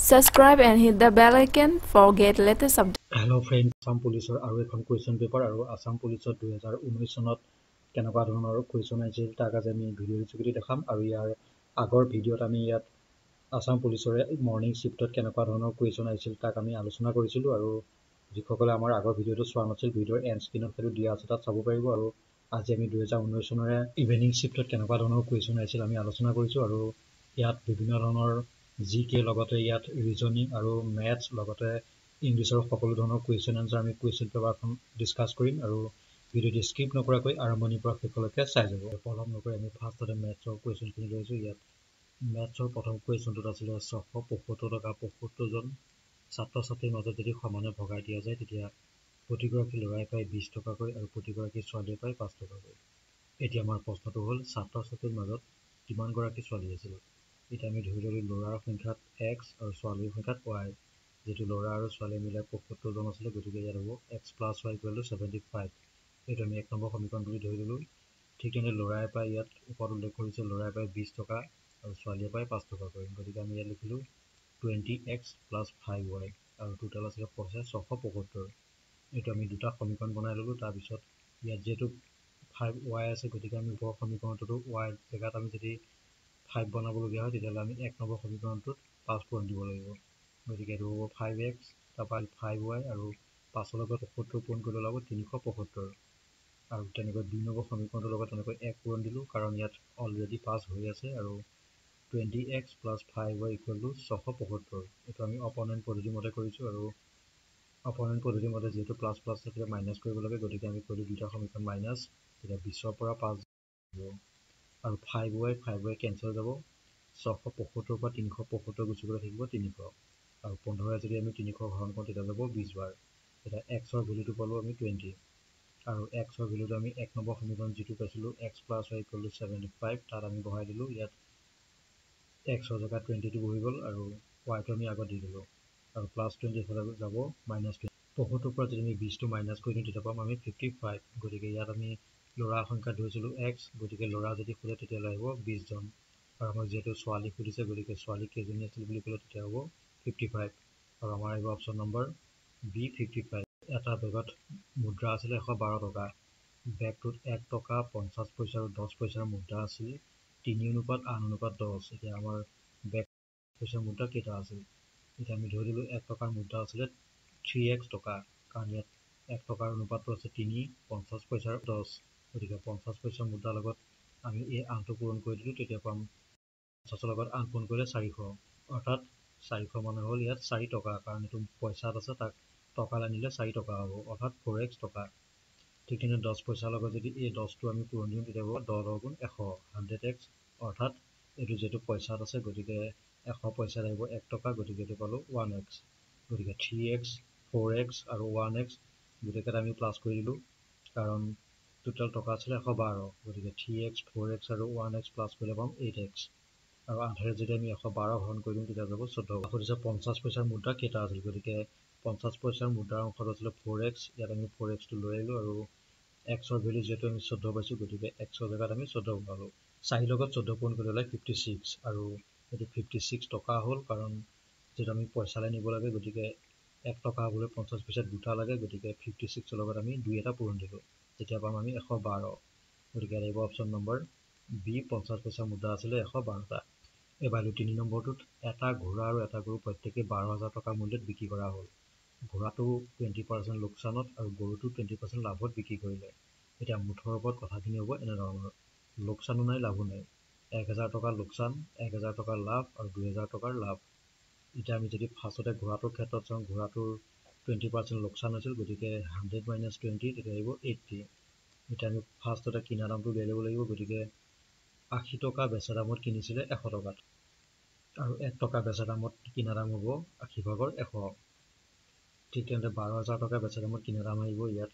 Subscribe and hit the bell icon for get latest updates. Hello friends, Assam Police আৰু এখন question paper আৰু আসাম পুলিচৰ 2019 চনত কেনেকুৱা ধৰণৰ কুৱেশ্যন আহিছিল তাক আজি আমি ভিডিঅ'ৰ যোগেদি দেখাম আৰু ইয়াৰ আগৰ ভিডিঅ'ত আমি ইয়াত আসাম পুলিচৰে মৰ্নিং শিফটত কেনেকুৱা ধৰণৰ কুৱেশ্যন আহিছিল তাক আমি আলোচনা কৰিছিলোঁ আৰু যিসকলে আমাৰ আগৰ ভিডিঅ'টো চোৱা নাছিল ভিডিঅ'ৰ এণ্ড স্ক্ৰীনত সেইটো দিয়া আছে তাত চাব পাৰিব আৰু আজি আমি 2019 চনৰে ইভিনিং শিফটত কেনেকুৱা ধৰণৰ কুৱেশ্যন আহিছিল আমি আলোচনা কৰিছোঁ আৰু ইয়াত বিভিন্ন ধৰণৰ জিকে লগতে ইয়াত ৰিজনিং আৰু মেথছ লগতে ইংলিছৰ সকলো ধৰণৰ কুৱেশ্যন এনচাৰ আমি কুৱেশ্যন পেপাৰখন ডিছকাছ কৰিম আৰু ভিডিঅ'টি স্কিপ নকৰাকৈ আৰম্ভণিৰ পৰা শেষলৈকে চাই যাব পলম নকৰি আমি ফাৰ্ষ্টতে মেথছৰ কুৱেশ্যনখিনি লৈছোঁ ইয়াত মেথছৰ প্ৰথম কুৱেশ্যনটোত আছিলে 675 টকা 75জন ছাত্ৰ ছাত্ৰীৰ মাজত যদি সমানে ভগাই দিয়া যায় তেতিয়া প্ৰতিগৰাকী ল'ৰাই পায় 20 টকাকৈ আৰু প্ৰতিগৰাকী ছোৱালীয়ে পায় 5 টকাকৈ এতিয়া আমাৰ প্ৰশ্নটো হ'ল ছাত্ৰ ছাত্ৰীৰ মাজত কিমানগৰাকী ছোৱালী আছিল এতিয়া আমি ধৰি ল'লোঁ ল'ৰাৰ সংখ্যাত x আৰু ছোৱালীৰ সংখ্যাত y যেটো ল'ৰা আৰু ছোৱালী মিলাই 75 জন আছিল গতিকে ইয়াত হ'ব x + y = 75 এইটো আমি এক নম্বৰ সমীকৰণ বুলি ধৰি ল'লোঁ ঠিক তেনে ল'ৰাই পায় ইয়াত ওপৰত উল্লেখ কৰিছে ল'ৰাই পায় 20 টকা আৰু ছোৱালীয়ে পায় 5 টকাকৈ গতিকে আমি ইয়াত লিখিলোঁ 20x + 5y আৰু টোটাল আছিল পইচা 675 এইটো আমি দুটা সমীকৰণ বনাই ল'লোঁ তাৰপিছত ইয়াত যেটো 5y আছে গতিকে আমি ওপৰৰ সমীকৰণটো y জেগাত আমি যদি 5 বনাবলগীয়া হয় তেতিয়াহ'লে আমি এক নম্বৰ সমীকৰণটোত 5 পূৰণ দিব লাগিব গতিকে এইটো হ'ব 5x তাৰপৰা 5y আৰু 5ৰ লগত 75 পূৰণ কৰি ওলাব 375 আৰু তেনেকৈ 2 নম্বৰ সমীকৰণটোৰ লগত তেনেকৈ 1 পূৰণ দিলোঁ কাৰণ ইয়াত অলৰেডি 5 হৈ আছে আৰু 20x + 5y = 675 এইটো আমি অপনেণ্ট পদ্ধতিৰ মতে কৰিছোঁ আৰু অপনেণ্ট পদ্ধতিৰ মতে যিহেতু প্লাছ প্লাছ থাকিলে মাইনাছ কৰিব লাগে গতিকে আমি কৰিলোঁ দুটা সমীকৰণ মাইনাছ তেতিয়া 20ৰ পৰা 5 আৰু 5y কেঞ্চেল যাব 675 পৰা 375 গুচি গ'লে থাকিব 300 আৰু 15 যদি আমি 300 হৰণ কৰোঁ তেতিয়া যাব 20 বাৰ এতিয়া x ৰ ভেলুটো পালোঁ আমি 20 আৰু x ৰ ভেলুটো আমি এক নম্বৰ সমীকৰণ যিটো পাইছিলোঁ x + y = 75 তাত আমি বহাই দিলোঁ ইয়াত x ৰ জেগাত 22 বহি গ'ল আৰু y টো আমি আগত দি দিলোঁ আৰু +20 এফালে যাব -20 75 পৰা যদি আমি 20টো মাইনাছ কৰি দিওঁ তেতিয়া পাম আমি 55 গতিকে ইয়াত আমি ল'ৰাৰ সংখ্যা ধৰিছিলোঁ x গতিকে ল'ৰা যদি খোজে তেতিয়াহ'লে আহিব 20 জন আৰু আমাক যিহেতু ছোৱালী সুধিছে গতিকে ছোৱালী কেইজনী আছিল বুলি ক'লে তেতিয়া হ'ব 55 আৰু আমাৰ আহিব অপশ্যন নম্বৰ B 55 এটা বেগত মুদ্ৰা আছিলে 112 টকা বেগটোত 1 টকা 50 পইচা আৰু 10 পইচাৰ মুদ্ৰা আছিল 3:8:10 এতিয়া আমাৰ বেগ পইচাৰ মুদ্ৰা কেইটা আছিল এতিয়া আমি ধৰি দিলোঁ 1 টকাৰ মুদ্ৰা আছিলে 3x টকা কাৰণ ইয়াত 1 টকাৰ অনুপাতটো আছে 3 50 পইচাৰ 10 গতিকে 50 পইচাৰ মুদ্ৰাৰ লগত আমি এই আনটো পূৰণ কৰি দিলোঁ তেতিয়া পাম 50ৰ লগত 8 পূৰণ কৰিলে 400 অৰ্থাৎ 400 মানে হ'ল ইয়াত 4 টকা কাৰণ এইটো পইচাত আছে তাক টকালৈ আনিলে 4 টকা হ'ব অৰ্থাৎ 4x টকা ঠিক তেনে 10 পইচাৰ লগত যদি এই 10টো আমি পূৰণ দিওঁ তেতিয়া হ'ব 10 × 100 100x অৰ্থাৎ এইটো যেটো পইচাত আছে গতিকে 100 পইচাত আহিব 1 টকা গতিকে এইটো পালোঁ 1x গতিকে 3x 4x আৰু 1x গোটেইকেইটা আমি প্লাছ কৰি দিলোঁ কাৰণ টোটেল টকা আছিলে 112 গতিকে 3x 4x আৰু 1x প্লাছ কৰিলে পাম 8x আৰু 8ৰে যদি আমি 112 হৰণ কৰি দিওঁ তেতিয়া যাব 14 সুধিছে 50 পইচাৰ মুদ্ৰা কেইটা আছিল গতিকে 50 পইচাৰ মুদ্ৰাৰ অংশটো আছিলে 4x ইয়াত আমি 4xটো লৈ আহিলোঁ আৰু x ৰ ভেলু যিহেতু আমি 14 পাইছোঁ গতিকে x ৰ জেগাত আমি 14 বহালোঁ 4 লগত 14 পূৰণ কৰি হ'লে 56 আৰু এইটো 56 টকা হ'ল কাৰণ যিটো আমি পইচালৈ নিব লাগে গতিকে 1 টকা হ'বলৈ 50 পইচাত 2টা লাগে গতিকে 56ৰ লগত আমি 2 এটা পূৰণ দিলোঁ তেতিয়া পাম আমি 112 গতিকে আহিব অপশ্যন নম্বৰ B 50 পইচা মুদ্ৰা আছিলে 112টা এবাৰ 3 নম্বৰটোত এটা ঘোঁৰা আৰু এটা গৰু প্ৰত্যেকে 12,000 টকা মূল্যত বিক্ৰী কৰা হ'ল ঘোঁৰাটো 20% লোকচানত আৰু গৰুটো 20% লাভত বিক্ৰী কৰিলে এতিয়া মুঠৰ ওপৰত কথাখিনি হ'ব এনেধৰণৰ লোকচানো নাই লাভো নাই 1000 টকা লোকচান 1000 টকাৰ লাভ আৰু 2000 টকাৰ লাভ এতিয়া আমি যদি ফাৰ্ষ্টতে ঘোঁৰাটোৰ ক্ষেত্ৰত চাওঁ ঘোঁৰাটোৰ 20% লোকচান হৈছিল গতিকে 100 - 20 তেতিয়া আহিব 80 এতিয়া আমি ফাৰ্ষ্টতে কিনা দামটো উলিয়াই ল'ব লাগিব গতিকে 80 টকা বেচা দামত কিনিছিলে 100 টকাত আৰু 1 টকা বেচা দামত কিনা দাম হ'ব 80/100 ঠিক তেনেদৰে 12,000 টকা বেচা দামত কিনা দাম আহিব ইয়াত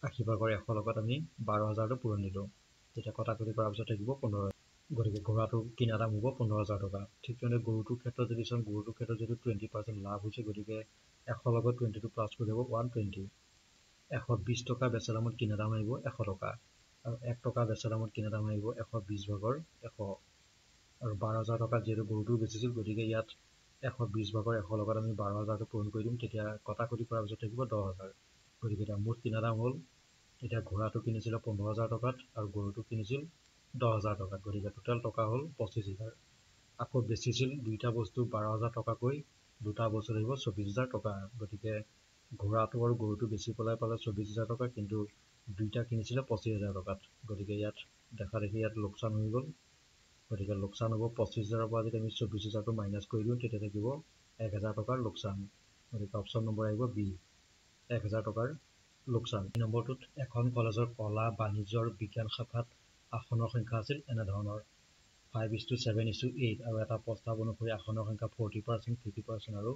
80/100 লগত আমি 12,000টো পূৰণ দিলোঁ তেতিয়া কটাকটি কৰাৰ পিছত থাকিব 15 গতিকে ঘোঁৰাটোৰ কিনা দাম হ'ব 15,000 টকা ঠিক তেনেদৰে গৰুটোৰ ক্ষেত্ৰত যদি চাওঁ গৰুটোৰ ক্ষেত্ৰত যদি 20% লাভ হৈছে গতিকে 100 লগত 20টো প্লাছ কৰি দিব 120 120 টকা বেচা দামত কিনা দাম আহিব 100 টকা আৰু 1 টকা বেচা দামত কিনা দাম আহিব 120/100 আৰু 12,000 টকাত যিহেতু গৰুটো বেচিছিল গতিকে ইয়াত 120 ভাগৰ 100 লগত আমি 12,000টো পূৰণ কৰি দিম তেতিয়া কটাকটি কৰাৰ পিছত থাকিব 10,000 গতিকে এতিয়া মুঠ কিনা দাম হ'ল এতিয়া ঘোঁৰাটো কিনিছিলে 15,000 টকাত আৰু গৰুটো কিনিছিল 10,000 টকাত গতিকে টোটেল টকা হ'ল 25,000 আকৌ বেচিছিল দুইটা বস্তু 12,000 টকাকৈ দুটা বস্তু থাকিব 24,000 টকা গতিকে ঘোঁৰাটো আৰু গৰুটো বেছি পেলাই পালে 24,000 টকা কিন্তু দুইটা কিনিছিলে 25,000 টকাত গতিকে ইয়াত দেখা দেখি ইয়াত লোকচান হৈ গ'ল গতিকে লোকচান হ'ব 25,000ৰ পৰা যদি আমি 24,000টো মাইনাছ কৰি দিওঁ তেতিয়া থাকিব 1,000 টকাৰ লোকচান গতিকে অপশ্যন নম্বৰ আহিব বি 1,000 টকাৰ লোকচান নম্বৰটোত এখন কলেজৰ কলা বাণিজ্য আৰু বিজ্ঞান শাখাত আসনৰ সংখ্যা আছিল এনেধৰণৰ 5:7:8 আৰু এটা প্ৰস্তাৱ অনুসৰি আসনৰ সংখ্যা 40%, 50% আৰু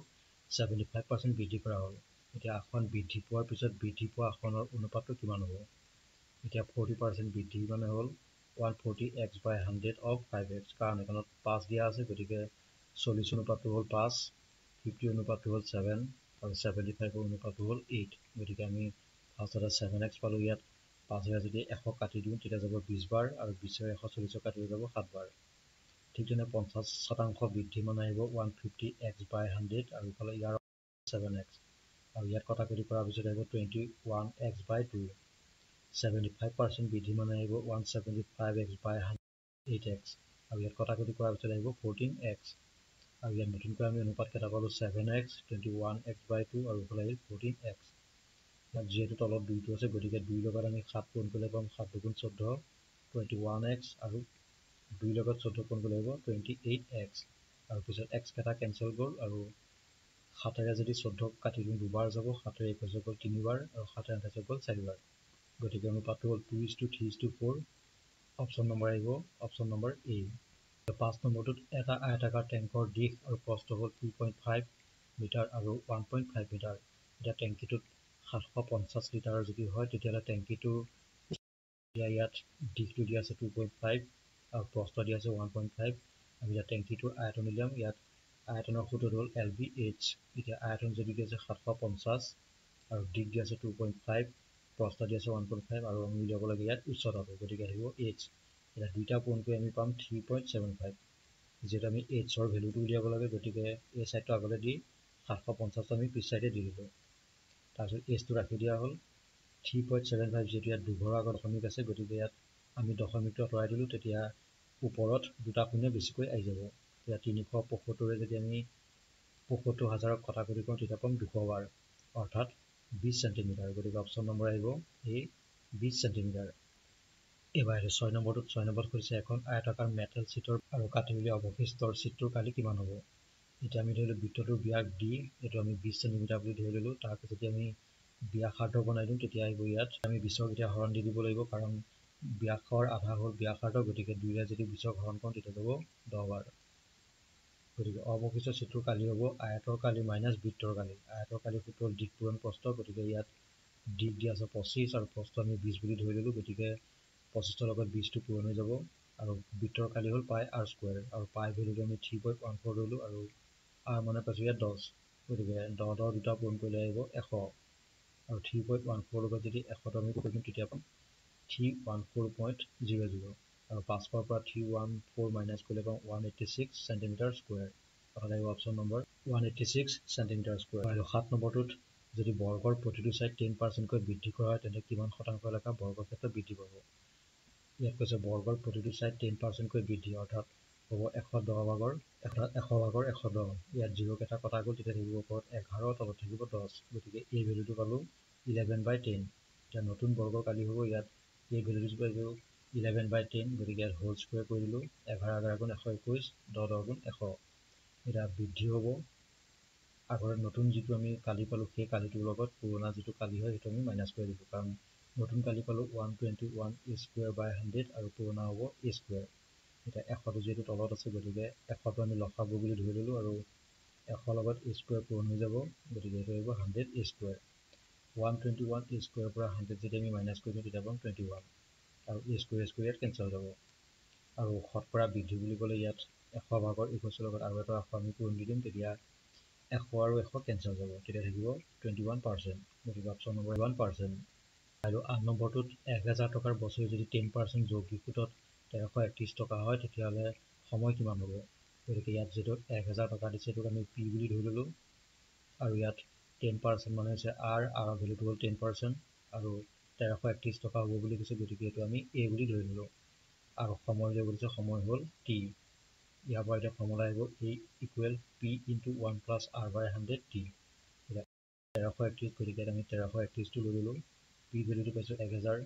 75% বৃদ্ধি কৰা হ'ল এতিয়া আসন বৃদ্ধি পোৱাৰ পিছত বৃদ্ধি পোৱা আসনৰ অনুপাতটো কিমান হ'ব এতিয়া 40% বৃদ্ধি মানে হ'ল 140x/100 of 5x কাৰণ এখনত 5 দিয়া আছে গতিকে 40 অনুপাতটো হ'ল 5 50 অনুপাতটো হ'ল 7 আৰু 75 অনুপাতটো হ'ল 8 গতিকে আমি ফাৰ্ষ্টতে 7x পালোঁ ইয়াত 5 যদি 100 কাটি দিওঁ তেতিয়া যাব 20 বাৰ আৰু 20 140 কাটি যাব 7 বাৰ ঠিক তেনে 50% বৃদ্ধি মানে আহিব 150x/100 আৰু ইফালে ইয়াৰ 7x আৰু ইয়াত কটাকটি কৰাৰ পিছত আহিব 21x/2 75% বৃদ্ধি মানে আহিব 175x/8x আৰু ইয়াত কটাকটি কৰাৰ পিছত আহিব 14x আৰু ইয়াত নতুনকৈ আমি অনুপাত কেইটা পালোঁ 7x 21x/2 আৰু ইফালে আহিল 14x ইয়াত যিহেতু তলত 2টো আছে গতিকে 2 লগত আমি 7 পূৰণ কৰিলে পাম 7 2 14 21x আৰু 2 লগত 14 পূৰণ কৰিলে হ'ব 28x আৰু পিছত x কেইটা কেঞ্চেল গ'ল আৰু 7ৰে যদি 14 কাটি দিওঁ দুবাৰ যাব 7ৰে 21 গ'ল 3 বাৰ আৰু 7ৰে 28 গ'ল 4 বাৰ গতিকে অনুপাতটো হ'ল 2:3:4 অপশ্যন নম্বৰ আহিব অপশ্যন নম্বৰ এ 5 নম্বৰটোত এটা আয়তাকাৰ টেংকৰ দিশ আৰু প্ৰস্থ হ'ল 2.5 মিটাৰ আৰু 1.5 মিটাৰ এতিয়া টেংকিটোত 750 লিটাৰৰ যদি হয় তেতিয়াহ'লে টেংকিটোৰ ইয়াত দিশটো দিয়া আছে 2.5 আৰু প্ৰস্থ দিয়া আছে 1.5 আমি ইয়াত টেংকিটোৰ আয়তন উলিয়াম ইয়াত আয়তনৰ সূত্ৰটো হ'ল LBH এতিয়া আয়তন যদি দিয়া আছে 750 আৰু দিশ দিয়া আছে 2.5 প্ৰস্থ দিয়া আছে 1.5 আৰু আমি উলিয়াব লাগে ইয়াত উচ্চতাটো গতিকে আহিব h এতিয়া দুইটা পূৰণ কৰি আমি পাম 3.75 যিহেতু আমি hৰ ভেলুটো উলিয়াব লাগে গতিকে এই চাইডটো আগতে দি 750টো আমি পিছ চাইডে দি দিলোঁ তাৰপিছত hটো ৰাখি দিয়া হ'ল 3.75 যিহেতু ইয়াত দুঘৰৰ আগত দশমিক আছে গতিকে ইয়াত আমি দশমিকটো আঁতৰাই দিলোঁ তেতিয়া ওপৰত দুটা শূন্য বেছিকৈ আহি যাব এতিয়া 375ৰে যদি আমি 75,000ক কটাকটি কৰোঁ তেতিয়া পাম 200 বাৰ অৰ্থাৎ 20 চেণ্টিমিটাৰ গতিকে অপশ্যন নম্বৰ আহিব এই 20 চেণ্টিমিটাৰ এবাৰ 6 নম্বৰটোত 6 নম্বৰত কৈছে এখন আয়তাকাৰ মেটেল চিটৰ আৰু কাটি উলিওৱা অৱশিষ্টৰ চিটটোৰ কালি কিমান হ'ব এতিয়া আমি ধৰিলোঁ বৃত্তটোৰ ব্যাস d এইটো আমি 20 চেণ্টিমিটাৰ বুলি ধৰি ল'লোঁ তাৰপিছত যদি আমি ব্যাসাৰ্ধ বনাই দিওঁ তেতিয়া আহিব ইয়াত আমি 20ক এতিয়া হৰণ দি দিব লাগিব কাৰণ ব্যাসৰ আধা হ'ল ব্যাসাৰ্ধ গতিকে 2ৰে যদি 20ক হৰণ কৰোঁ তেতিয়া যাব 10 বাৰ গতিকে অৱশিষ্ট চিটটোৰ কালি হ'ব আয়তৰ কালি মাইনাছ বৃত্তৰ কালি আয়তৰ কালি সূত্ৰ হ'ল দিশ পূৰণ প্ৰস্থ গতিকে ইয়াত দিশ দিয়া আছে 25 আৰু প্ৰস্থ আমি 20 বুলি ধৰি ল'লোঁ গতিকে 25ৰ লগত 20টো পূৰণ হৈ যাব আৰু বৃত্তৰ কালি হ'ল পাই r স্কুৱেৰ আৰু পাই ভেলুটো আমি 3.14 ল'লোঁ আৰু r মানে পাইছোঁ ইয়াত 10 গতিকে 10 দুটা পূৰণ কৰিলে আহিব 100 আৰু 3.14 লগত যদি 100টো আমি কৰি দিওঁ তেতিয়া পাম 314.00 আৰু 500 পৰা 314 মাইনাছ কৰিলে পাম 186 চেণ্টিমিটাৰ স্কুৱেৰ অৰ্থাৎ আহিব অপশ্যন নম্বৰ 186 চেণ্টিমিটাৰ স্কুৱেৰ আৰু 7 নম্বৰটোত যদি বৰ্গৰ প্ৰতিটো ছাইড 10%কৈ বৃদ্ধি কৰা হয় তেন্তে কিমান শতাংশ এলেকা বৰ্গৰ ক্ষেত্ৰত বৃদ্ধি পাব ইয়াত কৈছে বৰ্গৰ প্ৰতিটো ছাইড 10%কৈ বৃদ্ধি অৰ্থাৎ হ'ব 110 ভাগৰ 110 ইয়াত 0 কেইটা কটা গ'ল তেতিয়া থাকিব ওপৰত 11 তলত থাকিব 10 গতিকে এই ভেলুটো পালোঁ 11/10 এতিয়া নতুন বৰ্গৰ কালি হ'ব ইয়াত এই ভেলুটো পাইছোঁ 11/10 গতিকে ইয়াত হোল স্কুৱেৰ কৰি দিলোঁ 11 121 10 100 এতিয়া বৃদ্ধি হ'ব আগৰ নতুন যিটো আমি কালি পালোঁ সেই কালিটোৰ লগত পুৰণা যিটো কালি হয় সেইটো আমি মাইনাছ কৰি দিলোঁ কাৰণ নতুন কালি পালোঁ 121 a² আৰু পুৰণা হ'ব a স্কুৱেৰ এতিয়া 100টো যিহেতু তলত আছে গতিকে 100টো আমি লসাগু বুলি ধৰি ল'লোঁ আৰু 100 লগত a স্কুৱেৰ পূৰণ হৈ যাব গতিকে এইটো আহিব 100 a স্কুৱেৰ 121 a স্কুৱেৰৰ পৰা 100 যদি আমি মাইনাছ কৰি দিওঁ তেতিয়া পাম 21 আৰু a স্কুৱেৰ ইয়াত কেঞ্চেল যাব আৰু শতকৰা বৃদ্ধি বুলি ক'লে ইয়াত 100 ভাগৰ 21 লগত আৰু এটা 100 আমি পূৰণ দি দিম তেতিয়া 100 আৰু 100 কেঞ্চেল যাব তেতিয়া থাকিব 21% গতিকে অপশ্যন নম্বৰ 1% আৰু 8 নম্বৰটোত 1000 টকাৰ বছৰি যদি 10% যৌগিক সুতত 1331 টকা হয় তেতিয়াহ'লে সময় কিমান হ'ব গতিকে ইয়াত যেটো 1000 টকা দিছে এটোক আমি P বুলি ধৰি ললো আৰু ইয়াত 10% মানে হৈছে R ৰ ভ্যালুটো হ'ল 10% আৰু 1331 টকা হ'ব বুলি কৈছে গতিকে এটো আমি A বুলি ধৰি ললো আৰু সময় লৈ বলছে সময় হ'ল T ইয়াৰ পৰা এটা ফৰ্মুলা আহিব A equal P into 1 plus R by 100 T 1331 গতিকে আমি 1331 টো লৈ ললো P ভ্যালুটো পাইছো 1000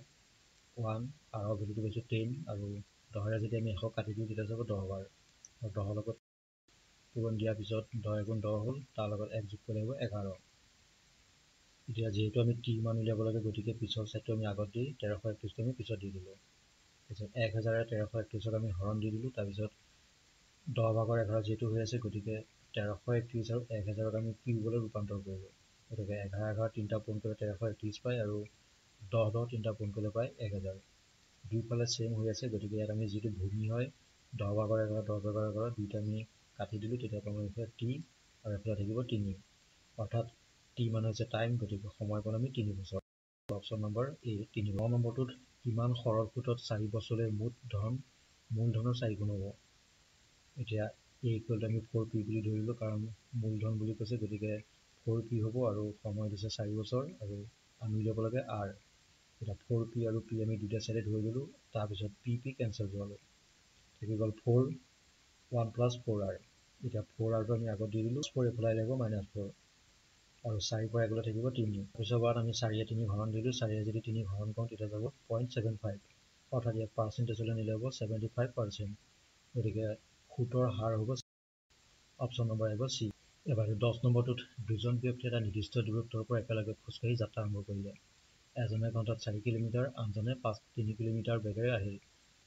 1 R ৰ ভ্যালুটো পাইছো 10 আৰু 10 ৰে যদি আমি 100 কাটি দিও তেতিয়া যাব 10 বাৰ আৰু 10 লগত পূৰণ দিয়াৰ পিছত 10 গুণ 10 হ'ল তাৰ লগত 1 যোগ কৰিব 11 এতিয়া যেহেতু আমি T মান উলিয়াব লাগে গতিকে পিছৰ সেটটো আমি আগত দি 1331 টো আমি পিছত দি দিলো তাৰপিছত 1000 ৰে 1331 ক আমি হৰণ দি দিলো তাৰপিছত 10 ভাগৰ 11 যেটো হৈ আছে গতিকে 1331 আৰু 1000 ক আমি কিউবলৈ ৰূপান্তৰ কৰিলো গতিকে 11 11 তিনটা পূৰণ কৰিলে 1331 পায় আৰু 10 10 তিনটা পূৰণ কৰিলে পায় 1000 দুইফালে সেম হৈ আছে গতিকে ইয়াত আমি যেটো ভূমি হয় 10 ভাগৰ 11 10 ভাগৰ 11 দুইটা আমি কাটি দিলো তেতিয়া পাম এফালে T আৰু এফালে থাকিব 3 অৰ্থাৎ T মানে হৈছে টাইম গতিকে সময় পাম আমি 3 বছৰ অপচন নম্বৰ A 3 নম্বৰটোত কিমান সৰল সুতত 4 বছৰলৈ মুঠ ধন মূলধনৰ 4 গুণ হ'ব এতিয়া A equal আমি 4P বুলি ধৰিলো কাৰণ মূলধন বুলি কৈছে গতিকে 4P হ'ব আৰু সময় দিছে 4 বছৰ আৰু আমি উলিয়াব লাগে R এটা 4P আৰু P আমি দুটা সাইডে ধৰি ললো তাৰ পিছত PP কেনসেল কৰালো থাকি গল 4 1 plus 4R এটা 4R টো আমি আগত দি দিলো 4 এফালে লাগিব -4 আৰু 4 পৰা আগলৈ থাকিব 3 পিছৰ বাৰত আমি 4 য়ে 3 হৰণ দিলো 4 য়ে যদি 3 হৰণ কৰোঁ তেতিয়া যাব 0.75 অৰ্থাৎ ইয়াত পাৰ্চেন্টেজলৈ নিলে হ'ব 75% গতিকে সুতৰ হাৰ হ'ব অপচন নম্বৰ আহিব C এবাৰ 10 নম্বৰটোত দুজন ব্যক্তি এটা নিৰ্দিষ্ট দূৰত্বৰ পৰা একেলগে খোজকাঢ়ি যাত্ৰা আৰম্ভ কৰিলে এজনে ঘণ্টাত 4 কিলোমিটাৰ আনজনে 3 কিলোমিটাৰ বেগেৰে আহিল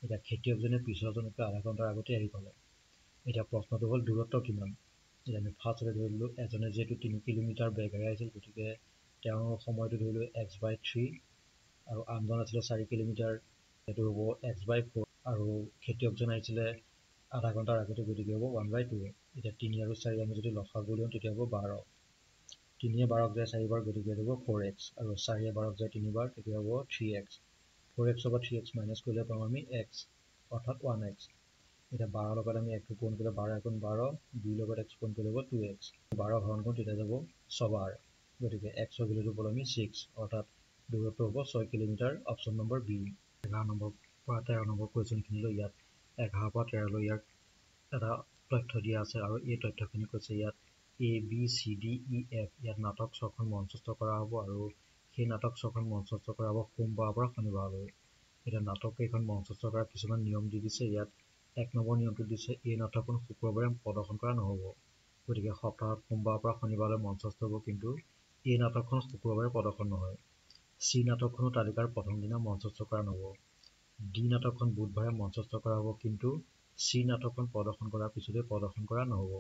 এতিয়া খেতিয়কজনে পিছৰজনকৈ আধা ঘণ্টাৰ আগতে আহি পালে এতিয়া প্ৰশ্নটো হ'ল দূৰত্ব কিমান এতিয়া আমি ফাৰ্ষ্টতে ধৰিলো এজনে যেটো 3 কিলোমিটাৰ বেগেৰে আহিছিল গতিকে তেওঁৰ সময়টো ধৰিলো x/3 আৰু আনজন আছিল 4 কিলোমিটাৰ এটো হ'ব x/4 আৰু খেতিয়কজন আহিছিল আধা ঘণ্টাৰ আগতে গতিকে হ'ব 1/2 এতিয়া 3 আৰু 4 আমি যদি লসাগু লিও তেতিয়া হ'ব 12 3 এ 12 যায় 4 বাৰ গতিকে হ'ব 4x আৰু 4 এ 12 যায় 3 বাৰ তেতিয়া হ'ব 3x 4x বা 3x মাইনাস কৰিলে পাম আমি x অৰ্থাৎ 1x এটা 12 লগত আমি 1 পূৰণ কৰিলে 12 গুণ 12 2 লগত x পূৰণ কৰিলে হ'ব 2x 12 হৰণ কৰোঁ তেতিয়া যাব 6 বাৰ গতিকে x ৰ ভ্যালুটো পাম আমি 6 অৰ্থাৎ দূৰত্ব হ'ব 6 kilometre option number B 11 number পৰা 13 নম্বৰ কোৱেশ্চনখিনিলৈ ইয়াত 11 পৰা 13 লৈ ইয়াক এটা তথ্য দিয়া আছে আৰু এই তথ্যখিনি কৈছে ইয়াত A B C D E F ইয়াত নাটক 6খন মঞ্চস্থ কৰা হ'ব আৰু সেই নাটক 6খন মঞ্চস্থ কৰা হ'ব সোমবাৰৰ পৰা শনিবাৰলৈ এটা নাটক কেইখন মঞ্চস্থ কৰাৰ কিছুমান নিয়ম দি দিছে ইয়াত 1 নম্বৰ নিয়মটো দিছে এই নাটকখন শুক্ৰবাৰে প্ৰদৰ্শন কৰা নহ'ব গতিকে সপ্তাহত সোমবাৰৰ পৰা শনিবাৰলৈ মঞ্চস্থ হ'ব কিন্তু এই নাটকখন শুক্ৰবাৰে প্ৰদৰ্শন নহয় C নাটকখনো তালিকাৰ প্ৰথম দিনা মঞ্চস্থ কৰা নহ'ব D নাটকখন বুধবাৰে মঞ্চস্থ কৰা হ'ব কিন্তু C নাটকখন প্ৰদৰ্শন কৰাৰ পিছতে প্ৰদৰ্শন কৰা নহ'ব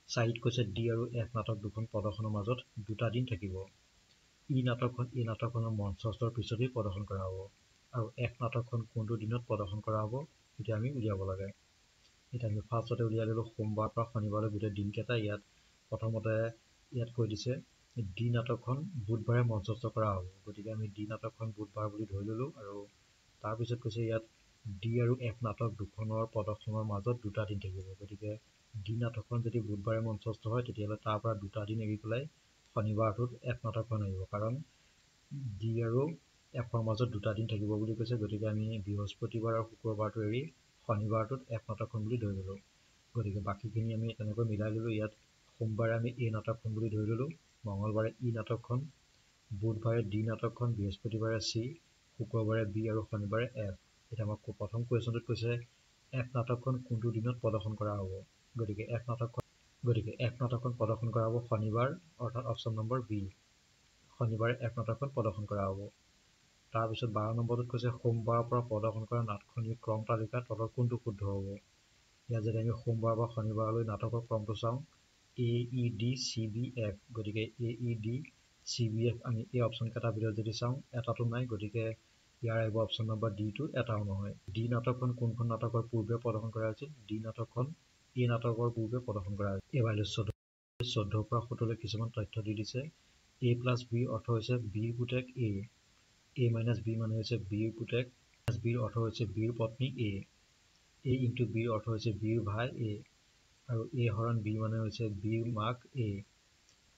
4ত কৈছে D আৰু F নাটক দুখন প্ৰদৰ্শনৰ মাজত দুটা দিন থাকিব E নাটকখন এই নাটকখনৰ মঞ্চস্থৰ পিছতে প্ৰদৰ্শন কৰা হ'ব আৰু F নাটকখন কোনটো দিনত প্ৰদৰ্শন কৰা হ'ব এটা আমি উলিয়াব লাগে এটা আমি ফাৰ্ষ্টতে উলিয়াই ললো সোমবাৰ পৰা শনিবাৰলৈ গোটেই দিনকেইটা ইয়াত প্ৰথমতে ইয়াত কৈ দিছে D নাটকখন বুধবাৰে মঞ্চস্থ কৰা হ'ব গতিকে আমি D নাটকখন বুধবাৰ বুলি ধৰি ললো আৰু তাৰ পিছত কৈছে ইয়াত D আৰু F নাটক দুখনৰ প্ৰদৰ্শনৰ মাজত দুটা দিন থাকিব গতিকে D নাটকখন যদি বুধবাৰে মঞ্চস্থ হয় তেতিয়াহ'লে তাৰ পৰা দুটা দিন এৰি পেলাই শনিবাৰটোত F নাটকখন আহিব কাৰণ D আৰু F ৰ মাজত দুটা দিন থাকিব বুলি কৈছে গতিকে আমি বৃহস্পতিবাৰ আৰু শুক্ৰবাৰটো এৰি শনিবাৰটোত F নাটকখন বুলি ধৰি ললো গতিকে বাকিখিনি আমি তেনেকৈ মিলাই ললো ইয়াত সোমবাৰে আমি A নাটকখন বুলি ধৰি ললো মঙ্গলবাৰে E নাটকখন বুধবাৰে D নাটকখন বৃহস্পতিবাৰে C শুক্ৰবাৰে B আৰু শনিবাৰে F এটা আমাক প্ৰথম কোৱেশ্চনটোত কৈছে F নাটকখন কোনটো দিনত প্ৰদৰ্শন কৰা হ'ব গতিকে F নাটকখন প্ৰদৰ্শন কৰা হ'ব শনিবাৰ অৰ্থাৎ অপচন নম্বৰ B শনিবাৰে F নাটকখন প্ৰদৰ্শন কৰা হ'ব তাৰ পিছত 12 নম্বৰটোত কৈছে সোমবাৰৰ পৰা প্ৰদৰ্শন কৰা নাটকখনিৰ ক্ৰম তালিকাৰ তলৰ কোনটো শুদ্ধ হ'ব ইয়াত যদি আমি সোমবাৰ বা শনিবাৰলৈ নাটকৰ ক্ৰমটো চাওঁ A E D C B F গতিকে A E D C B F আমি এই অপচন কেইটাৰ ভিতৰত যদি চাওঁ এটাটো নাই গতিকে ইয়াৰ আহিব অপচন নম্বৰ D টো এটাও নহয় D নাটকখন কোনখন নাটকৰ পূৰ্বে প্ৰদৰ্শন কৰা হৈছিল D নাটকখন A নাটকৰ পূৰ্বে প্ৰদৰ্শন কৰা হৈছিল এবাৰ 14 পৰা 17 লৈ কিছুমান তথ্য দি দিছে A plus B অৰ্থ হৈছে B ৰ পুতেক A minus B মানে হৈছে B ৰ পুতেক B ৰ অৰ্থ হৈছে B ৰ পত্নী A into B ৰ অৰ্থ হৈছে B ৰ ভাই A আৰু a হৰণ b মানে হৈছে b মাক a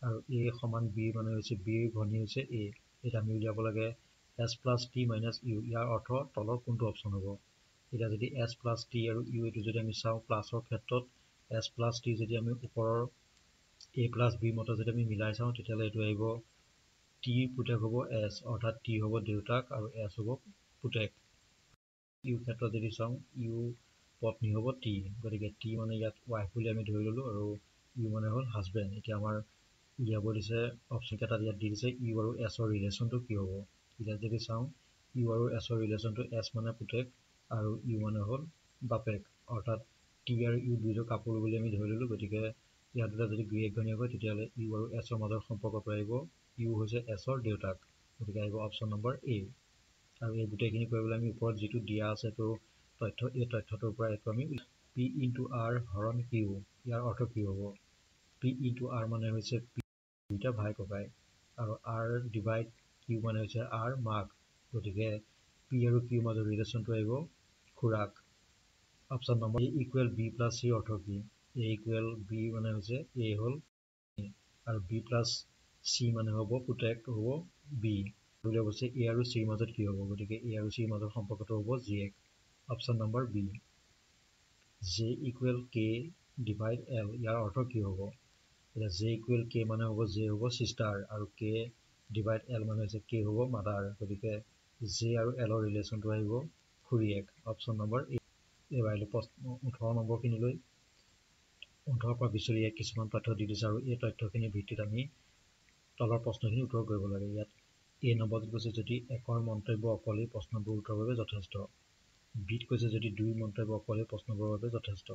আৰু a সমান b মানে হৈছে b ৰ ঘনী হৈছে a এটা আমি উলিয়াব লাগে s plus t minus u ইয়াৰ অৰ্থ তলৰ কোনটো অপচন হ'ব এটা যদি s plus t আৰু u এটো যদি আমি চাওঁ প্লাসৰ ক্ষেত্ৰত s plus t যদি আমি ওপৰৰ a plus b মতে যদি আমি মিলাই চাওঁ তেতিয়ালে এটো আহিব t পুতেক হ'ব s অৰ্থাৎ t হ'ব দেউতাক আৰু s হ'ব পুতেক u ক্ষেত্ৰত যদি চাওঁ u পত্নী হ'ব t গতিকে t মানে ইয়াত wife বুলি আমি ধৰি ললো আৰু u মানে হ'ল হাজবেণ্ড এতিয়া আমাৰ উলিয়াব দিছে অপচন কেইটা ইয়াত দি দিছে u আৰু s ৰ ৰিলেচনটো কি হ'ব এতিয়া যদি চাওঁ u আৰু s ৰ ৰিলেচনটো s মানে পুতেক আৰু u মানে হ'ল বাপেক অৰ্থাৎ t আৰু u দুইটো কাপোৰ বুলি আমি ধৰি ললো গতিকে ইয়াত দুটা যদি দুই এক ঘনীয়া হয় তেতিয়ালে u আৰু s ৰ মাজৰ সম্পৰ্কটো আহিব u হৈছে s ৰ দেউতাক গতিকে আহিব অপচন নম্বৰ a আৰু এই গোটেইখিনি কৰিবলৈ আমি ওপৰত যেটো দিয়া আছে তো তথ্য এই তথ্যটোৰ পৰা এটো আমি p into r হৰণ q ইয়াৰ অৰ্থ কি হ'ব p into r মানে হৈছে p দুইটা ভাই ককাই আৰু r ডিভাইড q মানে হৈছে r মাক গতিকে p আৰু q মাজৰ ৰিলেচনটো আহিব খুৰাক option number a equal b plus c অৰ্থ কি a equal b মানে হৈছে a হ'ল আৰু b plus c মানে হ'ব পুতেক হ'ব b বুলি অৱশ্যে a আৰু c মাজত কি হ'ব গতিকে a আৰু c মাজৰ সম্পৰ্কটো হ'ব জিয়েক option number b j equal k divide l ইয়াৰ অৰ্থ কি হ'ব এটা j equal k মানে হ'ব j হ'ব sister আৰু k divide l মানে হৈছে k হ'ব mother গতিকে j আৰু l ৰ ৰিলেচনটো আহিব খুৰীয়েক অপচন নম্বৰ a এবাইলে 18 নম্বৰ খিনিলৈ 18 পৰা 20 ইয়াত কিছুমান তথ্য দি দিছে আৰু এই তথ্যখিনিৰ ভিত্তিত আমি তলৰ প্ৰশ্নখিনি উত্তৰ কৰিব লাগে ইয়াত a নম্বৰত কৈছে যদি একৰ মন্তব্য অকলেই প্ৰশ্নবোৰ উত্তৰৰ বাবে যথেষ্ট বিত কৈছে যদি দুই মন্তব্য অকলেই প্ৰশ্নবোৰৰ বাবে যথেষ্ট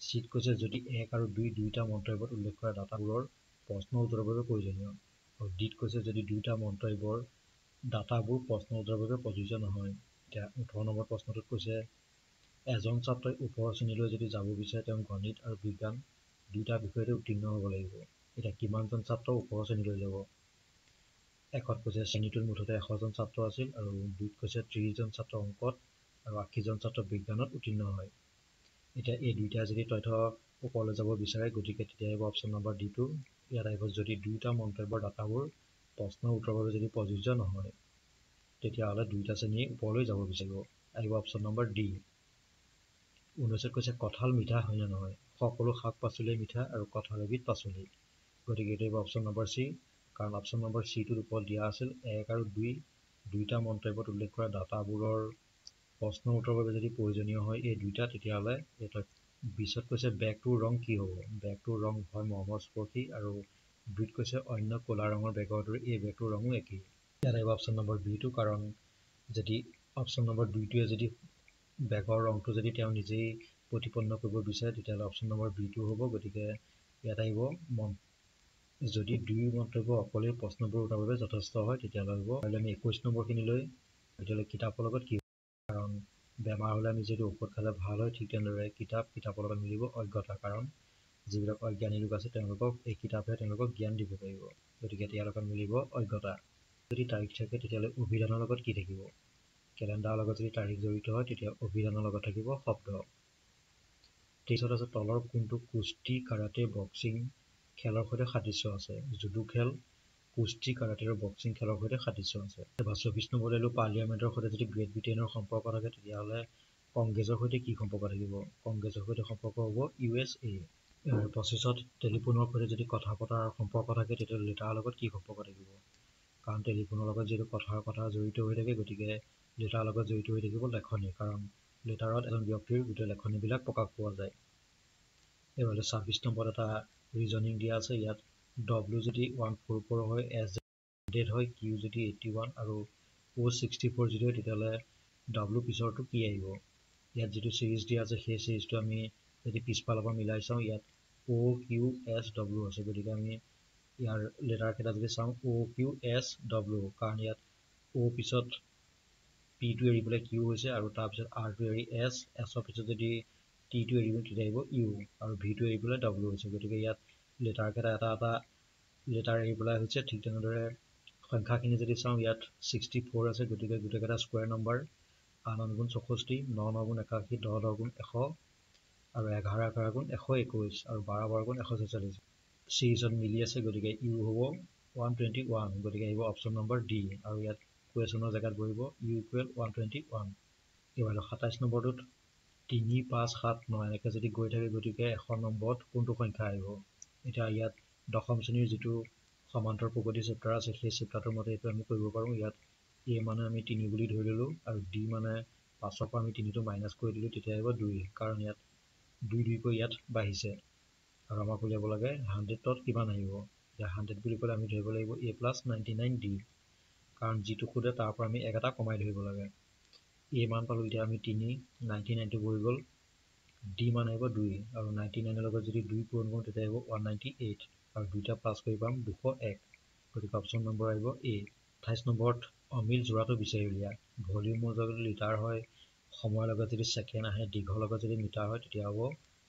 চিত কৈছে যদি এক আৰু দুই দুইটা মন্তব্যত উল্লেখ কৰা ডাটাবোৰৰ প্ৰশ্ন উত্তৰৰ বাবে প্ৰয়োজনীয় আৰু ডিত কৈছে যদি দুইটা মন্তব্যৰ ডাটাবোৰ প্ৰশ্ন উত্তৰৰ বাবে প্ৰযোজ্য নহয় এতিয়া 18 নম্বৰ প্ৰশ্নটোত কৈছে এজন ছাত্ৰই ওপৰৰ শ্ৰেণীলৈ যদি যাব বিচাৰে তেওঁ গণিত আৰু বিজ্ঞান দুইটা বিষয়তে উত্তীৰ্ণ হ'ব লাগিব এটা কিমানজন ছাত্ৰ ওপৰৰ শ্ৰেণীলৈ যাব একত কৈছে শ্ৰেণীটোত মুঠতে 100 জন ছাত্ৰ আছিল আৰু দুইত কৈছে 30 জন ছাত্ৰ অংকত আৰু 80 জন ছাত্ৰ বিজ্ঞানত উত্তীৰ্ণ হয় এতিয়া এই দুইটা যদি তথ্য ওপৰলৈ যাব বিচাৰে গতিকে তেতিয়া আহিব অপচন নম্বৰ ডি টো ইয়াত আহিব যদি দুইটা মন্তব্যৰ ডাটাবোৰ প্ৰশ্ন উত্তৰৰ বাবে যদি প্ৰযোজ্য নহয় তেতিয়াহ'লে দুইটা শ্ৰেণী ওপৰলৈ যাব বিচাৰিব আহিব অপচন নম্বৰ ডি 19 কৈছে কঁঠাল মিঠা হয় নে নহয় সকলো শাক পাচলি মিঠা আৰু কঁঠাল এবিধ পাচলি গতিকে এইটো অপচন নম্বৰ চি কাৰণ অপচন নম্বৰ চি টোৰ ওপৰত দিয়া আছিল 1 আৰু 2 দুইটা মন্তব্যত উল্লেখ কৰা ডাটাবোৰৰ প্ৰশ্ন উত্তৰৰ বাবে যদি প্ৰয়োজনীয় হয় এই দুইটা তেতিয়াহ'লে এটা 20ত কৈছে বেগটোৰ ৰং কি হ'ব বেগটোৰ ৰং হয় মৰ্মস্পৰ্শী আৰু 2ত কৈছে অন্য ক'লা ৰঙৰ বেগৰ দৰে এই বেগটোৰ ৰঙো একেই ইয়াত আহিব অপচন নম্বৰ বি টো কাৰণ যদি অপচন নম্বৰ 2টোৱে যদি বেগৰ ৰংটো যদি তেওঁ নিজেই প্ৰতিপন্ন কৰিব বিচাৰে তেতিয়াহ'লে অপচন নম্বৰ বি টো হ'ব গতিকে ইয়াত আহিব যদি দুই মন্তব্য অকলেই প্ৰশ্নবোৰ উত্তৰৰ বাবে যথেষ্ট হয় তেতিয়াহ'লে হ'ব আৰু আমি 21 নম্বৰখিনিলৈ তেতিয়াহ'লে কিতাপৰ লগত কি কাৰণ বেমাৰ হ'লে আমি যদি ঔষধ খালে ভাল হয় ঠিক তেনেদৰে কিতাপৰ লগত মিলিব অজ্ঞতা কাৰণ যিবিলাক অজ্ঞানী লোক আছে তেওঁলোকক এই কিতাপে তেওঁলোকক জ্ঞান দিব পাৰিব গতিকে ইয়াৰ লগত মিলিব অজ্ঞতা যদি তাৰিখ থাকে তেতিয়াহ'লে অভিধানৰ লগত কি থাকিব কেলেণ্ডাৰৰ লগত যদি তাৰিখ জড়িত হয় তেতিয়া অভিধানৰ লগত থাকিব শব্দ 23ত আছে তলৰ কোনটো কুস্তি কাৰাটে বক্সিং খেলৰ সৈতে সাদৃশ্য আছে জুডো খেল কুস্তি কাৰাটে আৰু বক্সিং খেলৰ সৈতে সাদৃশ্য আছে 24 নম্বৰলৈ পাৰ্লিয়ামেণ্টৰ সৈতে যদি গ্ৰেট ব্ৰিটেইনৰ সম্পৰ্ক থাকে তেতিয়াহ'লে কংগ্ৰেছৰ সৈতে কি সম্পৰ্ক থাকিব কংগ্ৰেছৰ সৈতে সম্পৰ্ক হ'ব USA 25ত টেলিফোনৰ সৈতে যদি কথা পতাৰ সম্পৰ্ক থাকে তেতিয়া লেটাৰৰ লগত কি সম্পৰ্ক থাকিব কাৰণ টেলিফোনৰ লগত যিটো কথা জড়িত হৈ থাকে গতিকে লেটাৰৰ লগত জড়িত হৈ থাকিব লেখনি কাৰণ লেটাৰত এজন ব্যক্তিৰ গোটেই লেখনিবিলাক প্ৰকাশ পোৱা যায় এইভাগে 26 নম্বৰত এটা ৰিজনিং দিয়া আছে ইয়াত W যদি 144 হয় S ডেট হয় Q যদি 81 আৰু O64 যদি হয় তেতিয়াহ'লে W পিছৰটো কি আহিব ইয়াত যিটো সিৰিজ দিয়া আছে সেই সিৰিজটো আমি যদি পিছফালৰ পৰা মিলাই চাওঁ ইয়াত O Q S W আছে গতিকে আমি ইয়াৰ লেটাৰ কেইটা যদি চাওঁ O Q S W কাৰণ ইয়াত O পিছত P টো এৰি পেলাই Q হৈছে আৰু তাৰপিছত R টো এৰি S ৰ পিছত যদি T টো এৰিব তেতিয়া আহিব U আৰু V টো এৰি পেলাই W হৈছে গতিকে ইয়াত লেটাৰ কেইটা এটা লেটাৰ এৰি পেলাই হৈছে ঠিক তেনেদৰে সংখ্যাখিনি যদি চাওঁ ইয়াত 64 আছে গতিকে গোটেইকেইটা স্কোৱাৰ নম্বৰ 8 গুণ 64 9 9 গুণ 81 10 10 গুণ 100 আৰু 11 গুণ 121 আৰু 12 গুণ 146 চিৰিজত মিলি আছে গতিকে ইউ হ'ব 121 গতিকে আহিব অপশ্যন নম্বৰ ডি আৰু ইয়াত কুৱেশ্যনৰ জেগাত বহিব ইউ ইকুৱেল 121 এইবাৰ 27 নম্বৰটোত 3 5 7 9 এনেকৈ যদি গৈ থাকে গতিকে 100 নম্বৰত কোনটো সংখ্যা আহিব এতিয়া ইয়াত দশম শ্ৰেণীৰ যিটো সমান্তৰ প্ৰগতি চেপ্টাৰ আছে সেই চেপ্টাৰটোৰ মতে এইটো আমি কৰিব পাৰোঁ ইয়াত এ মানে আমি 3 বুলি ধৰি ল'লোঁ আৰু ডি মানে 5ৰ পৰা আমি 3টো মাইনাছ কৰি দিলোঁ তেতিয়া আহিব 2 কাৰণ ইয়াত 2 ইয়াত বাঢ়িছে আৰু আমাক উলিয়াব লাগে 100ত কিমান আহিব এতিয়া 100 বুলি ক'লে আমি ধৰিব লাগিব a প্লাছ 99 d কাৰণ যিটো সোধে তাৰ পৰা আমি এটা কমাই ধৰিব লাগে a মান পালোঁ এতিয়া আমি 3 99টো বহি গ'ল d মান আহিব 2 আৰু 99ৰ লগত যদি 2 পূৰণ কৰোঁ তেতিয়া আহিব 198 আৰু দুইটা প্লাছ কৰি পাম 201 গতিকে অপশ্যন নম্বৰ আহিব এ 28 নম্বৰত অমিল যোৰাটো বিচাৰি উলিয়া ভলিউমৰ যদি লিটাৰ হয় সময়ৰ লগত যদি ছেকেণ্ড আহে দীঘৰ লগত যদি মিটাৰ হয় তেতিয়া হ'ব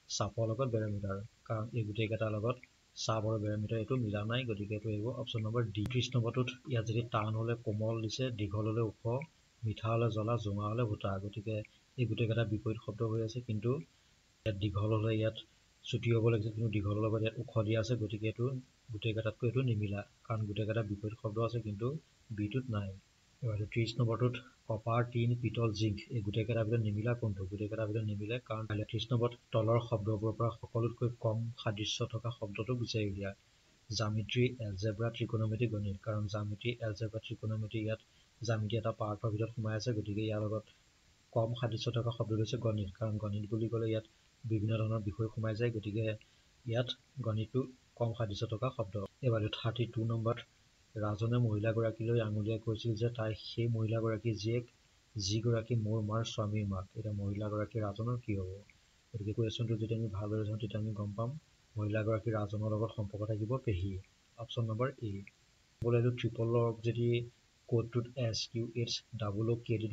চাপৰ লগত বেৰমিটাৰ কাৰণ এই গোটেইকেইটাৰ লগত চাপ আৰু বেৰমিটাৰ এইটো মিলা নাই গতিকে এইটো আহিব অপশ্যন নম্বৰ ডি 30 নম্বৰটোত ইয়াত যদি টান হ'লে কোমল দিছে দীঘল হ'লে ওখ মিঠা হ'লে জ্বলা জোঙা হ'লে ভোটা গতিকে এই গোটেইকেইটা বিপৰীত শব্দ হৈ আছে কিন্তু ইয়াত দীঘল হ'লে ইয়াত ছুটি হ'ব লাগিছিল কিন্তু দীঘলৰ লগত ইয়াত ওখ দিয়া আছে গতিকে এইটো গোটেইকেইটাতকৈ এইটো নিমিলা কাৰণ গোটেইকেইটা বিপৰীত শব্দ আছে কিন্তু বিটোত নাই এবাৰ 30 নম্বৰটোত কপাৰ টিন পিতল জিংক এই গোটেইকেইটাৰ ভিতৰত নিমিলা কোনটো গোটেইকেইটাৰ ভিতৰত নিমিলে কাৰণ 30 নম্বৰত তলৰ শব্দবোৰৰ পৰা সকলোতকৈ কম সাদৃশ্য থকা শব্দটো বিচাৰি উলিয়া জামিট্ৰি এলজেব্ৰা ত্ৰিকোণমিতি গণিত কাৰণ জামিট্ৰি এলজেব্ৰা ত্ৰিকোণমিতি ইয়াত জামিতি এটা পাৰ্টৰ ভিতৰত সোমাই আছে গতিকে ইয়াৰ লগত কম সাদৃশ্য থকা শব্দটো হৈছে গণিত কাৰণ গণিত বুলি ক'লে ইয়াত বিভিন্ন ধৰণৰ বিষয় সোমাই যায় গতিকে ইয়াত গণিতটো কম সাদৃশ্য থকা শব্দ এবাৰ 32 নম্বৰত ৰাজনে মহিলাগৰাকীলৈ আঙুলিয়াই কৈছিল যে তাই সেই মহিলাগৰাকী জীয়েক যিগৰাকী মোৰ মাৰ স্বামীৰ মাক এতিয়া মহিলাগৰাকী ৰাজনৰ কি হ'ব গতিকে কুৱেশ্যনটো যদি আমি ভালদৰে চাওঁ তেতিয়া আমি গম পাম মহিলাগৰাকী ৰাজনৰ লগত সম্পৰ্ক থাকিব পেহী অপশ্যন নম্বৰ এ বোলে ট্ৰিপলৰ যদি কোডটোত SQH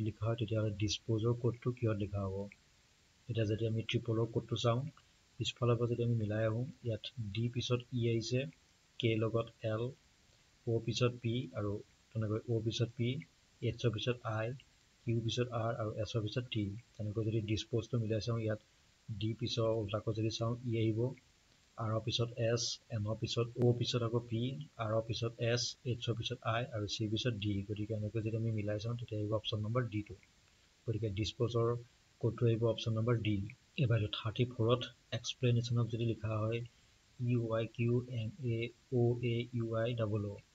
লিখা হয় তেতিয়াহ'লে ডিছপ'জৰ কোডটো কিহত লিখা হ'ব এতিয়া যদি আমি ট্ৰিপলৰ কোডটো চাওঁ পিছফালৰ পৰা যদি আমি মিলাই আহোঁ ইয়াত ডি পিছত ই আহিছে কে লগত এল অ' পিছত পি আৰু তেনেকৈ অ' পিছত পি এইচৰ পিছত আই কিউ পিছত আৰ আৰু এছৰ পিছত টি তেনেকৈ যদি ডিছপ'জটো মিলাই চাওঁ ইয়াত ডি পিছৰ উল্টাকৈ যদি চাওঁ ই আহিব আৰৰ পিছত এছ এমৰ পিছত অ' পিছত আকৌ পি আৰৰ পিছত এছ এইচৰ পিছত আই আৰু চিৰ পিছত ডি গতিকে এনেকৈ যদি আমি মিলাই চাওঁ তেতিয়া আহিব অপশ্যন নম্বৰ ডিটো গতিকে ডিছপ'জৰ কোডটো আহিব অপশ্যন নম্বৰ ডি এবাৰ 34ত এক্সপ্লেনেশ্যনত যদি লিখা হয় EYQMAOAUI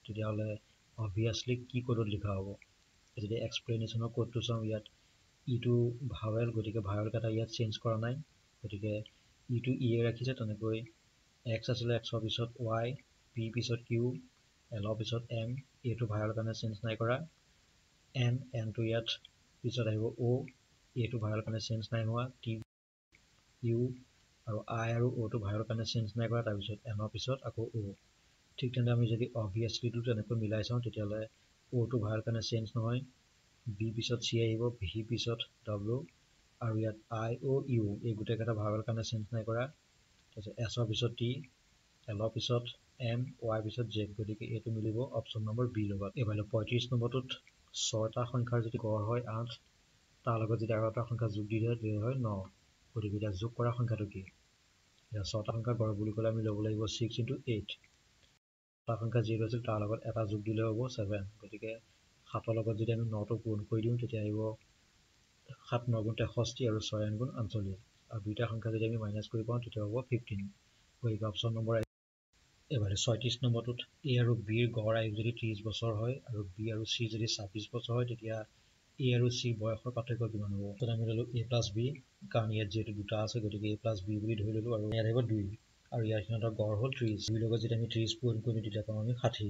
তেতিয়াহ'লে অবভিয়াছলি কি কোডত লিখা হ'ব যদি এক্সপ্লেনেশ্যনৰ কোডটো চাওঁ ইয়াত ইটো ভাৱেল গতিকে ভাৱেলকেইটা ইয়াত চেঞ্জ কৰা নাই গতিকে ইটো ইয়ে ৰাখিছে তেনেকৈ এক্স আছিলে এক্সৰ পিছত ৱাই পি পিছত কিউ এলৰ পিছত এম এইটো ভাৱেলৰ কাৰণে চেঞ্জ নাই কৰা এনটো ইয়াত পিছত আহিব অ' এইটো ভাৱেলৰ কাৰণে চেঞ্জ নাই হোৱা টি ইউ আৰু আই আৰু অ'টো ভাৱেলৰ কাৰণে চেঞ্জ নাই কৰা তাৰপিছত এমৰ পিছত আকৌ অ' ঠিক তেনে আমি যদি অবভিয়াছলিটো তেনেকৈ মিলাই চাওঁ তেতিয়াহ'লে অ'টো ভাৱেলৰ কাৰণে চেঞ্জ নহয় বি পিছত চি আহিব ভি পিছত ডব্লিউ আৰু ইয়াত আই অ' ইউ এই গোটেইকেইটা ভাৱেলৰ কাৰণে চেঞ্জ নাই কৰা তাৰপিছত এছৰ পিছত টি এলৰ পিছত এম ৱাইৰ পিছত জেড গতিকে এইটো মিলিব অপশ্যন নম্বৰ বি লগত এইবাৰ 35 নম্বৰটোত 6টা সংখ্যাৰ যদি গড় হয় 8 তাৰ লগত যদি আৰু এটা সংখ্যা যোগ দি দিয়ে তেতিয়া হয় 9 গতিকে এতিয়া যোগ কৰা সংখ্যাটো কি এতিয়া 6টা সংখ্যা গড় বুলি ক'লে আমি ল'ব লাগিব 6 × 8 এটা সংখ্যা যিটো আছিল তাৰ লগত এটা যোগ দিলে হ'ব 7 গতিকে 7ৰ লগত যদি আমি 9টো পূৰণ কৰি দিওঁ তেতিয়া আহিব 7 9 গুণ 63 আৰু 6 9 গুণ 48 আৰু দুইটা সংখ্যা যদি আমি মাইনাছ কৰি পাওঁ তেতিয়া হ'ব 15 গতিকে অপশ্যন নম্বৰ এবাৰ 36 নম্বৰটোত এ আৰু বিৰ গড় আয়ু যদি 30 বছৰ হয় আৰু বি আৰু চি যদি 26 বছৰ হয় তেতিয়া এ আৰু চি বয়সৰ পাৰ্থক্য কিমান হ'ব তাত আমি ল'লোঁ এ প্লাছ বি কাৰণ ইয়াত যিহেতু দুটা আছে গতিকে এ প্লাছ বি বুলি ধৰি ল'লোঁ আৰু ইয়াত আহিব 2 আৰু ইয়াৰ সিহঁতৰ গড় হ'ল 30 দুইৰ লগত যদি আমি 30 পূৰণ কৰি দিওঁ তেতিয়া পাওঁ আমি 60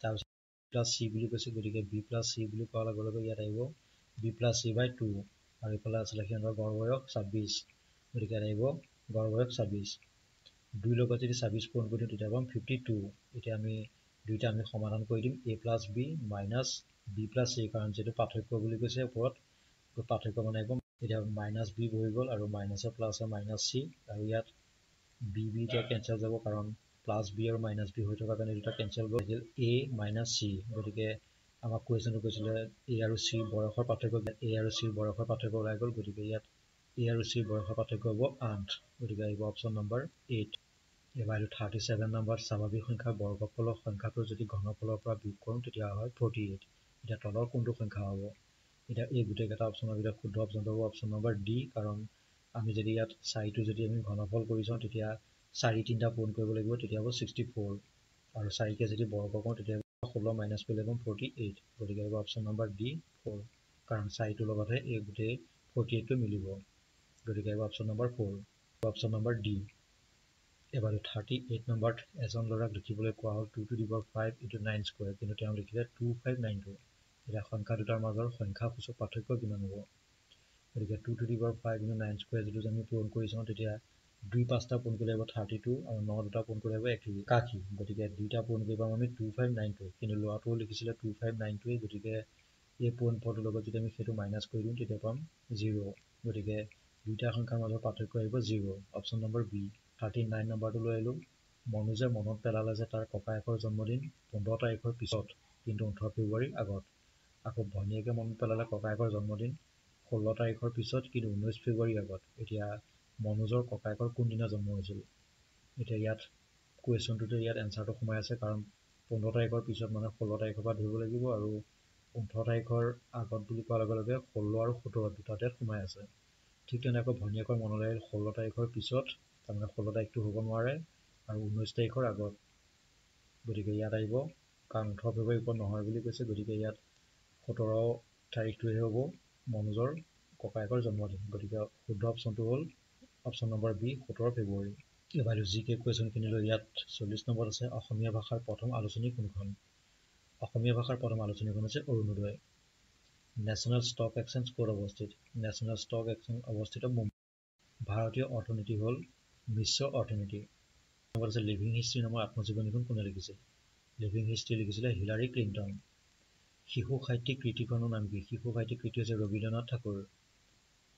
তাৰপিছত প্লাছ চি বুলি কৈছে গতিকে বি প্লাছ চি বুলি কোৱাৰ লগে লগে ইয়াত আহিব বি প্লাছ চি বাই 2 আৰু এইফালে আছিলে সিহঁতৰ গড় বয়স 26 গতিকে ইয়াত আহিব গড় বয়স 26 দুইৰ লগত যদি 26 পূৰণ কৰি দিওঁ তেতিয়া পাম 52 এতিয়া আমি দুইটা আমি সমাধান কৰি দিম A plus B minus B plus C কাৰণ যিটো পাৰ্থক্য বুলি কৈছে ওপৰত পাৰ্থক্য মানে আহিব এতিয়া মাইনাছ বি বহি গ'ল আৰু মাইনাছৰ প্লাছৰ মাইনাছ চি আৰু ইয়াত বি এতিয়া কেঞ্চেল যাব কাৰণ প্লাছ বি আৰু মাইনাছ বি হৈ থকাৰ কাৰণে দুটা কেঞ্চেল গ'ল এ মাইনাছ চি গতিকে আমাক কুৱেশ্যনটো কৈছিলে এ আৰু চিৰ বয়সৰ পাৰ্থক্য এ আৰু চিৰ বয়সৰ পাৰ্থক্য ওলাই গ'ল গতিকে ইয়াত A আৰু C বয়সৰ পাৰ্থক্য হ'ব 8 গতিকে আহিব অপশ্যন নম্বৰ 8 এবাৰ 37 নম্বৰ স্বাভাৱিক সংখ্যাৰ বৰ্গফলৰ সংখ্যাটো যদি ঘনফলৰ পৰা বিয়োগ কৰোঁ তেতিয়া হয় 48 এতিয়া তলৰ কোনটো সংখ্যা হ'ব এতিয়া এই গোটেইকেইটা অপশ্যনৰ ভিতৰত শুদ্ধ অপশ্যনটো হ'ব অপশ্যন নম্বৰ ডি কাৰণ আমি যদি ইয়াত 4টো যদি আমি ঘনফল কৰি চাওঁ তেতিয়া 4 3টা পূৰণ কৰিব লাগিব তেতিয়া হ'ব 64 আৰু 4কে যদি বৰ্গ কৰোঁ তেতিয়া 16 মাইনাছ কৰিলে হ'ব 48 গতিকে আহিব অপশ্যন নম্বৰ ডি 4 কাৰণ 4টোৰ লগতহে এই গোটেই 48টো মিলিব গতিকে আহিব option number 4 option number D এবাৰ 38 নম্বৰত এজন ল'ৰাক লিখিবলৈ কোৱা হ'ল 2 to the power 5 into 9 square কিন্তু তেওঁ লিখিলে 2592 এতিয়া সংখ্যা দুটাৰ মাজৰ সংখ্যাসূচক পাৰ্থক্য কিমান হ'ব গতিকে 2 to the power 5 into 9 square যদি আমি পূৰণ কৰি চাওঁ তেতিয়া 2 5টা পূৰণ কৰিলে হ'ব 32 আৰু 9 দুটা পূৰণ কৰিলে হ'ব 81 গতিকে দুইটা পূৰণ কৰি পাম আমি 2592 কিন্তু ল'ৰাটোও লিখিছিলে 2592 গতিকে এই পূৰণ পদটোৰ লগত যদি আমি সেইটো মাইনাছ কৰি দিওঁ তেতিয়া পাম 0 গতিকে দুইটা সংখ্যাৰ মাজৰ পাৰ্থক্য আহিব 0 অপশ্যন নম্বৰ বি 39 নম্বৰটো লৈ আহিলোঁ মনোজে মনত পেলালে যে তাৰ ককায়েকৰ জন্মদিন 15 তাৰিখৰ পিছত কিন্তু 18 ফেব্ৰুৱাৰীৰ আগত আকৌ ভনীয়েকে মনত পেলালে ককায়েকৰ জন্মদিন 16 তাৰিখৰ পিছত কিন্তু 19 ফেব্ৰুৱাৰীৰ আগত এতিয়া মনোজৰ ককায়েকৰ কোনদিনা জন্ম হৈছিল এতিয়া ইয়াত কুৱেশ্যনটোতে ইয়াত এনচাৰটো সোমাই আছে কাৰণ 15 তাৰিখৰ পিছত মানে 16 তাৰিখৰ পৰা ধৰিব লাগিব আৰু 18 তাৰিখৰ আগত বুলি কোৱাৰ লগে লগে 16 আৰু 17 দুটাতে সোমাই আছে ঠিক তেনেকৈ ভনীয়েকৰ মনলৈ আহিল 16 তাৰিখৰ পিছত তাৰমানে 16 তাৰিখটো হ'ব নোৱাৰে আৰু 19 তাৰিখৰ আগত গতিকে ইয়াত আহিব কাৰণ 18 ফেব্ৰুৱাৰীৰ ওপৰত নহয় বুলি কৈছে গতিকে ইয়াত 17 তাৰিখটোহে হ'ব মনোজৰ ককায়েকৰ জন্মদিন গতিকে শুদ্ধ অপশ্যনটো হ'ল অপশ্যন নম্বৰ বি 17 ফেব্ৰুৱাৰী এবাৰ জি কে কুৱেশ্যনখিনি লৈ ইয়াত 40 নম্বৰত আছে অসমীয়া ভাষাৰ প্ৰথম আলোচনী কোনখন অসমীয়া ভাষাৰ প্ৰথম আলোচনীখন হৈছে অৰুণোদয় নেশ্যনেল ষ্টক এক্সচেঞ্জ ক'ত অৱস্থিত নেশ্যনেল ষ্টক এক্সচেঞ্জ অৱস্থিত মুম্বাই ভাৰতীয় অৰ্থনীতি হ'ল মিশ্ৰ অৰ্থনীতি নম্বৰ আছে লিভিং হিষ্ট্ৰী নামৰ আত্মজীৱনীখন কোনে লিখিছিল লিভিং হিষ্ট্ৰী লিখিছিলে হিলাৰী ক্লিণ্টন শিশু সাহিত্যিক কৃতিখনৰ নাম কি শিশু সাহিত্যিক কৃতি হৈছে ৰবীন্দ্ৰনাথ ঠাকুৰ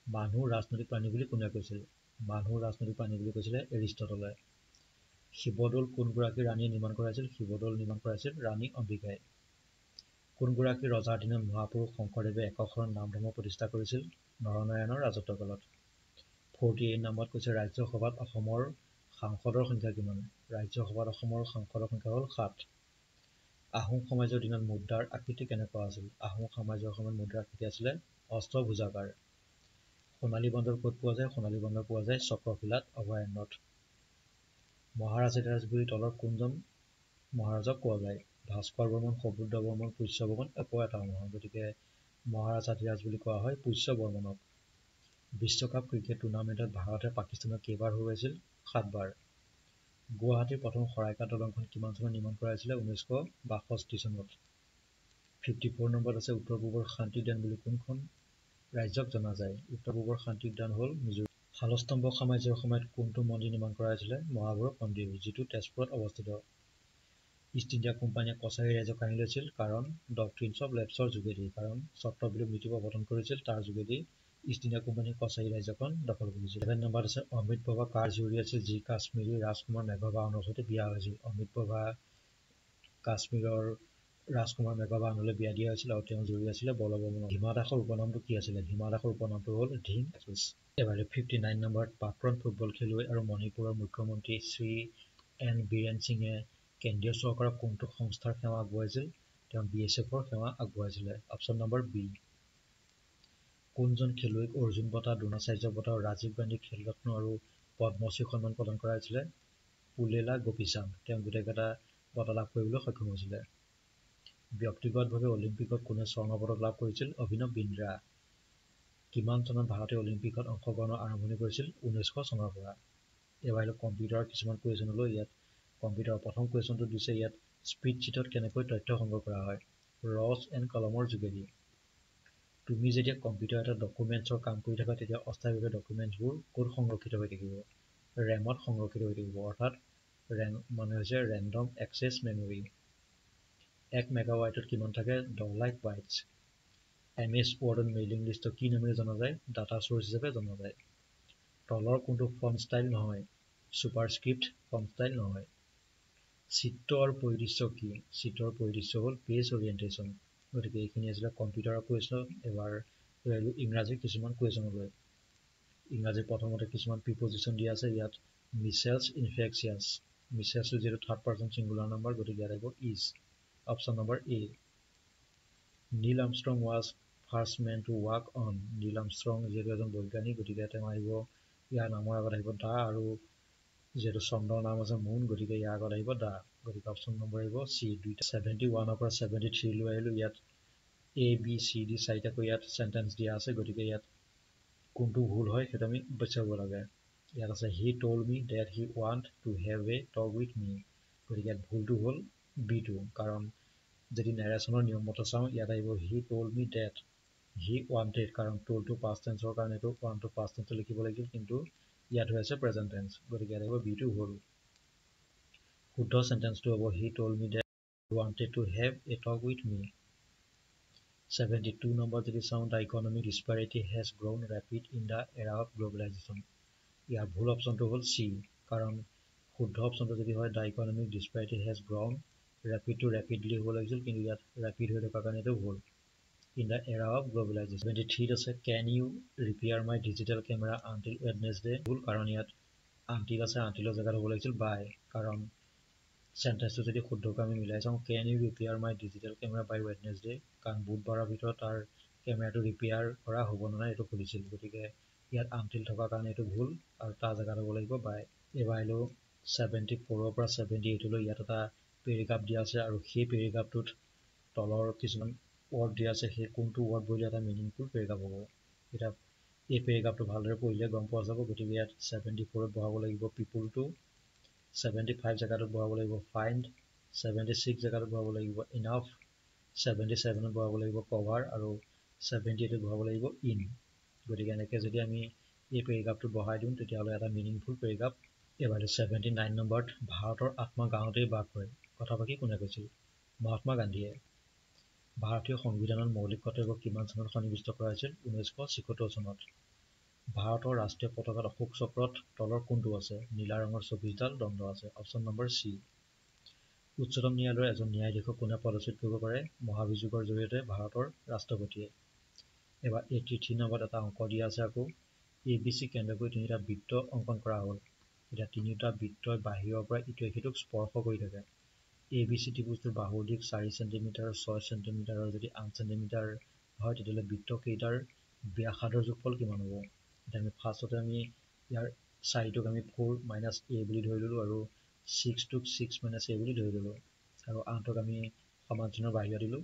মানুহ ৰাজনৈতিক প্ৰাণী বুলি কোনে কৈছিল মানুহ ৰাজনৈতিক প্ৰাণী বুলি কৈছিলে এৰিষ্টটলে শিৱদৌল কোনগৰাকী ৰাণীয়ে নিৰ্মাণ কৰাইছিল শিৱদৌল নিৰ্মাণ কৰাইছিল ৰাণী অম্বিকাই কোনগৰাকী ৰজাৰ দিনত মহাপুৰুষ শংকৰদেৱে একশৰণ নাম ধৰ্ম প্ৰতিষ্ঠা কৰিছিল নৰনাৰায়ণৰ ৰাজত্ব কালত 48 নম্বৰত কৈছে ৰাজ্যসভাত অসমৰ সাংসদৰ সংখ্যা কিমান ৰাজ্যসভাত অসমৰ সাংসদৰ সংখ্যা হ'ল 7 আহোম সমাজৰ দিনত মুদ্ৰাৰ আকৃতি কেনেকুৱা আছিল আহোম সমাজৰ সময়ত মুদ্ৰাৰ আকৃতি আছিলে অষ্টভুজাকাৰ সোণালী বান্দৰ ক'ত পোৱা যায় সোণালী বান্দৰ পোৱা যায় চক্ৰশিলাত অভয়াৰণ্যত মহাৰাজাধিৰাজ বুলি তলৰ কোনজন মহাৰাজক কোৱা যায় ভাস্কৰ বৰ্মন সমুদ্ৰ বৰ্মন পুষ্য বৰ্মন একো এটা নহয় গতিকে মহাৰাজাধিৰাজ বুলি কোৱা হয় পুষ্য বৰ্মনক বিশ্বকাপ ক্ৰিকেট টুৰ্ণামেণ্টত ভাৰতে পাকিস্তানক কেইবাৰ হৰুৱাইছিল 7 বাৰ গুৱাহাটীৰ প্ৰথম শৰাইঘাট দলংখন কিমান চনত নিৰ্মাণ কৰা হৈছিলে 1962 চনত 54 নম্বৰত আছে উত্তৰ পূবৰ শান্তি উদ্যান বুলি কোনখন ৰাজ্যক জনা যায় উত্তৰ পূবৰ শান্তি উদ্যান হ'ল মিজোৰাম শালস্তম্ভ সাম্ৰাজ্যৰ সময়ত কোনটো মন্দিৰ নিৰ্মাণ কৰা হৈছিলে মহাভৈৰৱ মন্দিৰ যিটো তেজপুৰত অৱস্থিত ইষ্ট ইণ্ডিয়া কোম্পানীয়ে কছাৰী ৰাজ্যক কাঢ়ি লৈছিল কাৰণ ডক্ট্ৰিনছ অফ লেপছৰ যোগেদি কাৰণ চৰ্তবিলোপ নীতি প্ৰৱৰ্তন কৰিছিল তাৰ যোগেদি ইষ্ট ইণ্ডিয়া কোম্পানীয়ে কছাৰী ৰাজ্যখন দখল কৰিছিল 7 নম্বৰত আছে অমৃত প্ৰভা কাৰ জীয়ৰী আছিল যি কাশ্মীৰী ৰাজকুমাৰ মেঘবাহনৰ সৈতে বিয়া হৈছিল অমৃত প্ৰভা কাশ্মীৰৰ ৰাজকুমাৰ মেঘবাহনলৈ বিয়া দিয়া হৈছিল আৰু তেওঁৰ জীয়ৰী আছিলে বলবৰ্মন হিমা দাসৰ উপনামটো কি আছিলে হিমা দাসৰ উপনামটো হ'ল ধিং এবাৰে 59 নম্বৰত প্ৰাক্তন ফুটবল খেলুৱৈ আৰু মণিপুৰৰ মুখ্যমন্ত্ৰী শ্ৰী এন বীৰেন সিঙে কেন্দ্ৰীয় চৰকাৰৰ কোনটো সংস্থাৰ সেৱা আগবঢ়াইছিল তেওঁ BSFৰ সেৱা আগবঢ়াইছিলে অপশ্যন নম্বৰ বি কোনজন খেলুৱৈক অৰ্জুন বঁটা দ্ৰোণাচাৰ্য বঁটা আৰু ৰাজীৱ গান্ধী খেলৰত্ন আৰু পদ্মশ্ৰী সন্মান প্ৰদান কৰা হৈছিলে পুলেলা গোপীচান্দ তেওঁ গোটেইকেইটা বঁটা লাভ কৰিবলৈ সক্ষম হৈছিলে ব্যক্তিগতভাৱে অলিম্পিকত কোনে স্বৰ্ণ পদক লাভ কৰিছিল অভিনৱ বিন্দ্ৰা কিমান চনত ভাৰতে অলিম্পিকত অংশগ্ৰহণৰ আৰম্ভণি কৰিছিল 1900 চনৰ পৰা এবাৰ কম্পিউটাৰৰ কিছুমান কুৱেশ্যনলৈ ইয়াত কম্পিউটাৰৰ প্ৰথম কুৱেশ্যনটো দিছে ইয়াত স্প্ৰেডশ্বীটত কেনেকৈ তথ্য সংগ্ৰহ কৰা হয় ৰছ এণ্ড কলমৰ যোগেদি তুমি যেতিয়া কম্পিউটাৰ এটা ডকুমেণ্টছৰ কাম কৰি থাকা তেতিয়া অস্থায়ীভাৱে ডকুমেণ্টছবোৰ ক'ত সংৰক্ষিত হৈ থাকিব ৰেমত সংৰক্ষিত হৈ থাকিব অৰ্থাৎ ৰেম মানে হৈছে ৰেণ্ডম এক্সেছ মেমৰি 1 মেগাবাইটত কিমান থাকে 10 লাখ বাইটছ MS ৱৰ্ডত মেইলিং লিষ্টক কি নামেৰে জনা যায় ডাটা চ'ৰ্চ হিচাপে জনা যায় তলৰ কোনটো ফন্ট ষ্টাইল নহয় ছুপাৰস্ক্ৰিপ্ট ফন্ট ষ্টাইল নহয় চিত্ৰ আৰু পৰিদৃশ্য কি চিত্ৰ আৰু পৰিদৃশ্য হ'ল পেজ অৰিয়েণ্টেশ্যন গতিকে এইখিনি আছিলে কম্পিউটাৰৰ কুৱেশ্যন এবাৰ ইংৰাজীৰ কিছুমান কুৱেশ্যনলৈ ইংৰাজী প্ৰথমতে কিছুমান প্ৰিপজিশ্যন দিয়া আছে ইয়াত মিছেলছ ইনফেকচিয়াছ মিছেলছটো যিহেতু থাৰ্ড পাৰ্চন ছিংগুলাৰ নাম্বাৰ গতিকে ইয়াত আহিব is option number A Neil Armstrong was first man to walk on Neil Armstrong যিহেতু এজন বৈজ্ঞানিক গতিকে তেওঁ আহিব ইয়াৰ নামৰ আগত আহিব দা আৰু যিহেতু চন্দ্ৰৰ নাম আছে মুন গতিকে ইয়াৰ আগত আহিব দা গতিকে অপশ্যন নম্বৰ আহিব চি দুইটা 71ৰ পৰা 73 লৈ আহিলোঁ ইয়াত এ বি চি ডি চাৰিটাকৈ ইয়াত চেণ্টেন্স দিয়া আছে গতিকে ইয়াত কোনটো ভুল হয় সেইটো আমি বিচাৰিব লাগে ইয়াত আছে he told me that he want to have a talk with me গতিকে ইয়াত ভুলটো হ'ল বিটো কাৰণ যদি নেৰেশ্যনৰ নিয়ম মতে চাওঁ ইয়াত আহিব he told me that he wanted কাৰণ টল্ডটো পাষ্ট টেন্সৰ কাৰণে এইটো ৱান্টটো পাষ্ট টেন্সত লিখিব লাগিছিল কিন্তু ইয়াত হৈ আছে প্ৰেজেণ্ট টেন্স গতিকে ইয়াত আহিব বিটো হ'ল শুদ্ধ চেণ্টেন্সটো হ'ব he told me that he wanted to have a talk with me 72 number যদি চাওঁ the economic disparity has grown rapid in the era of globalisation ইয়াৰ ভুল অপশ্যনটো হ'ল চি কাৰণ শুদ্ধ অপশ্যনটো যদি হয় the economic disparity has grown ৰেপিডটো ৰেপিডলি হ'ব লাগিছিল কিন্তু ইয়াত ৰেপিড হৈ থকাৰ কাৰণে এইটো ভুল in the era of globalisation 73 আছে কেন ইউ ৰিপেয়াৰ মাই ডিজিটেল কেমেৰা আনটিল ৱেডনেছডে ভুল কাৰণ ইয়াত আনটিল আছে আনটিলৰ জেগাত হ'ব লাগিছিল বাই কাৰণ চেণ্টেন্সটো যদি শুদ্ধকৈ আমি মিলাই চাওঁ কেন ইউ ৰিপেয়াৰ মাই ডিজিটেল কেমেৰা বাই ৱেডনেছডে কাৰণ বুধবাৰৰ ভিতৰত তাৰ কেমেৰাটো ৰিপেয়াৰ কৰা হ'ব নে নাই এইটো সুধিছিল গতিকে ইয়াত আনটিল থকাৰ কাৰণে এইটো ভুল আৰু তাৰ জেগাত হ'ব লাগিব বাই এইবাৰ আহিলোঁ 74ৰ পৰা 78লৈ ইয়াত এটা পেৰিগ্ৰাফ দিয়া আছে আৰু সেই পেৰিগ্ৰাফটোত তলৰ কিছুমান ৱৰ্ড দিয়া আছে সেই কোনটো ৱৰ্ড বুলি এটা মিনিংফুল পেৰিগ্ৰাফ হ'ব এতিয়া এই পেৰিগ্ৰাফটো ভালদৰে পঢ়িলে গম পোৱা যাব গতিকে ইয়াত 74ত বহাব লাগিব পিপুলটো 75 জেগাটোত বহাব লাগিব ফাইণ্ড 76 জেগাটোত বহাব লাগিব ইনাফ 77ত বহাব লাগিব কভাৰ আৰু 78ত বহাব লাগিব ইন গতিকে এনেকৈ যদি আমি এই পেৰিগ্ৰাফটো বহাই দিওঁ তেতিয়াহ'লে এটা মিনিংফুল পেৰিগ্ৰাফ এবাৰ 79 নম্বৰত ভাৰতৰ আত্মা গাঁৱতেই বাস কৰে কথাফাকি কোনে কৈছিল মহাত্মা গান্ধীয়ে ভাৰতীয় সংবিধানত মৌলিক কৰ্তব্য কিমান চনত সন্নিৱিষ্ট কৰা হৈছিল 1976 চনত ভাৰতৰ ৰাষ্ট্ৰীয় পতাকাত অশোক চক্ৰত তলৰ কোনটো আছে নীলা ৰঙৰ 24ডাল দণ্ড আছে অপশ্যন নম্বৰ চি উচ্চতম ন্যায়ালয়ৰ এজন ন্যায়াধীশক কোনে পদচ্যুত কৰিব পাৰে মহাভিযোগৰ জৰিয়তে ভাৰতৰ ৰাষ্ট্ৰপতিয়ে এবাৰ 83 নম্বৰত এটা অংক দিয়া আছে আকৌ এ বি চি কেন্দ্ৰকৈ তিনিটা বৃত্ত অংকন কৰা হ'ল এতিয়া তিনিওটা বৃত্তই বাহিৰৰ পৰা ইটোৱে সিটোক স্পৰ্শ কৰি থাকে এ বি চি ত্ৰিভুজটোৰ বাহুৰ দিশ 4 চেণ্টিমিটাৰ 6 চেণ্টিমিটাৰৰ যদি 8 চেণ্টিমিটাৰ হয় তেতিয়াহ'লে বৃত্তকেইটাৰ ব্যাসাৰ্ধৰ যোগফল কিমান হ'ব এতিয়া আমি ফাৰ্ষ্টতে আমি ইয়াৰ 4টোক আমি 4 মাইনাছ এ বুলি ধৰি ল'লোঁ আৰু 6টোক 6 মাইনাছ এ বুলি ধৰি ল'লোঁ আৰু 8ক আমি সমান চিহ্নৰ বাহিৰত দিলোঁ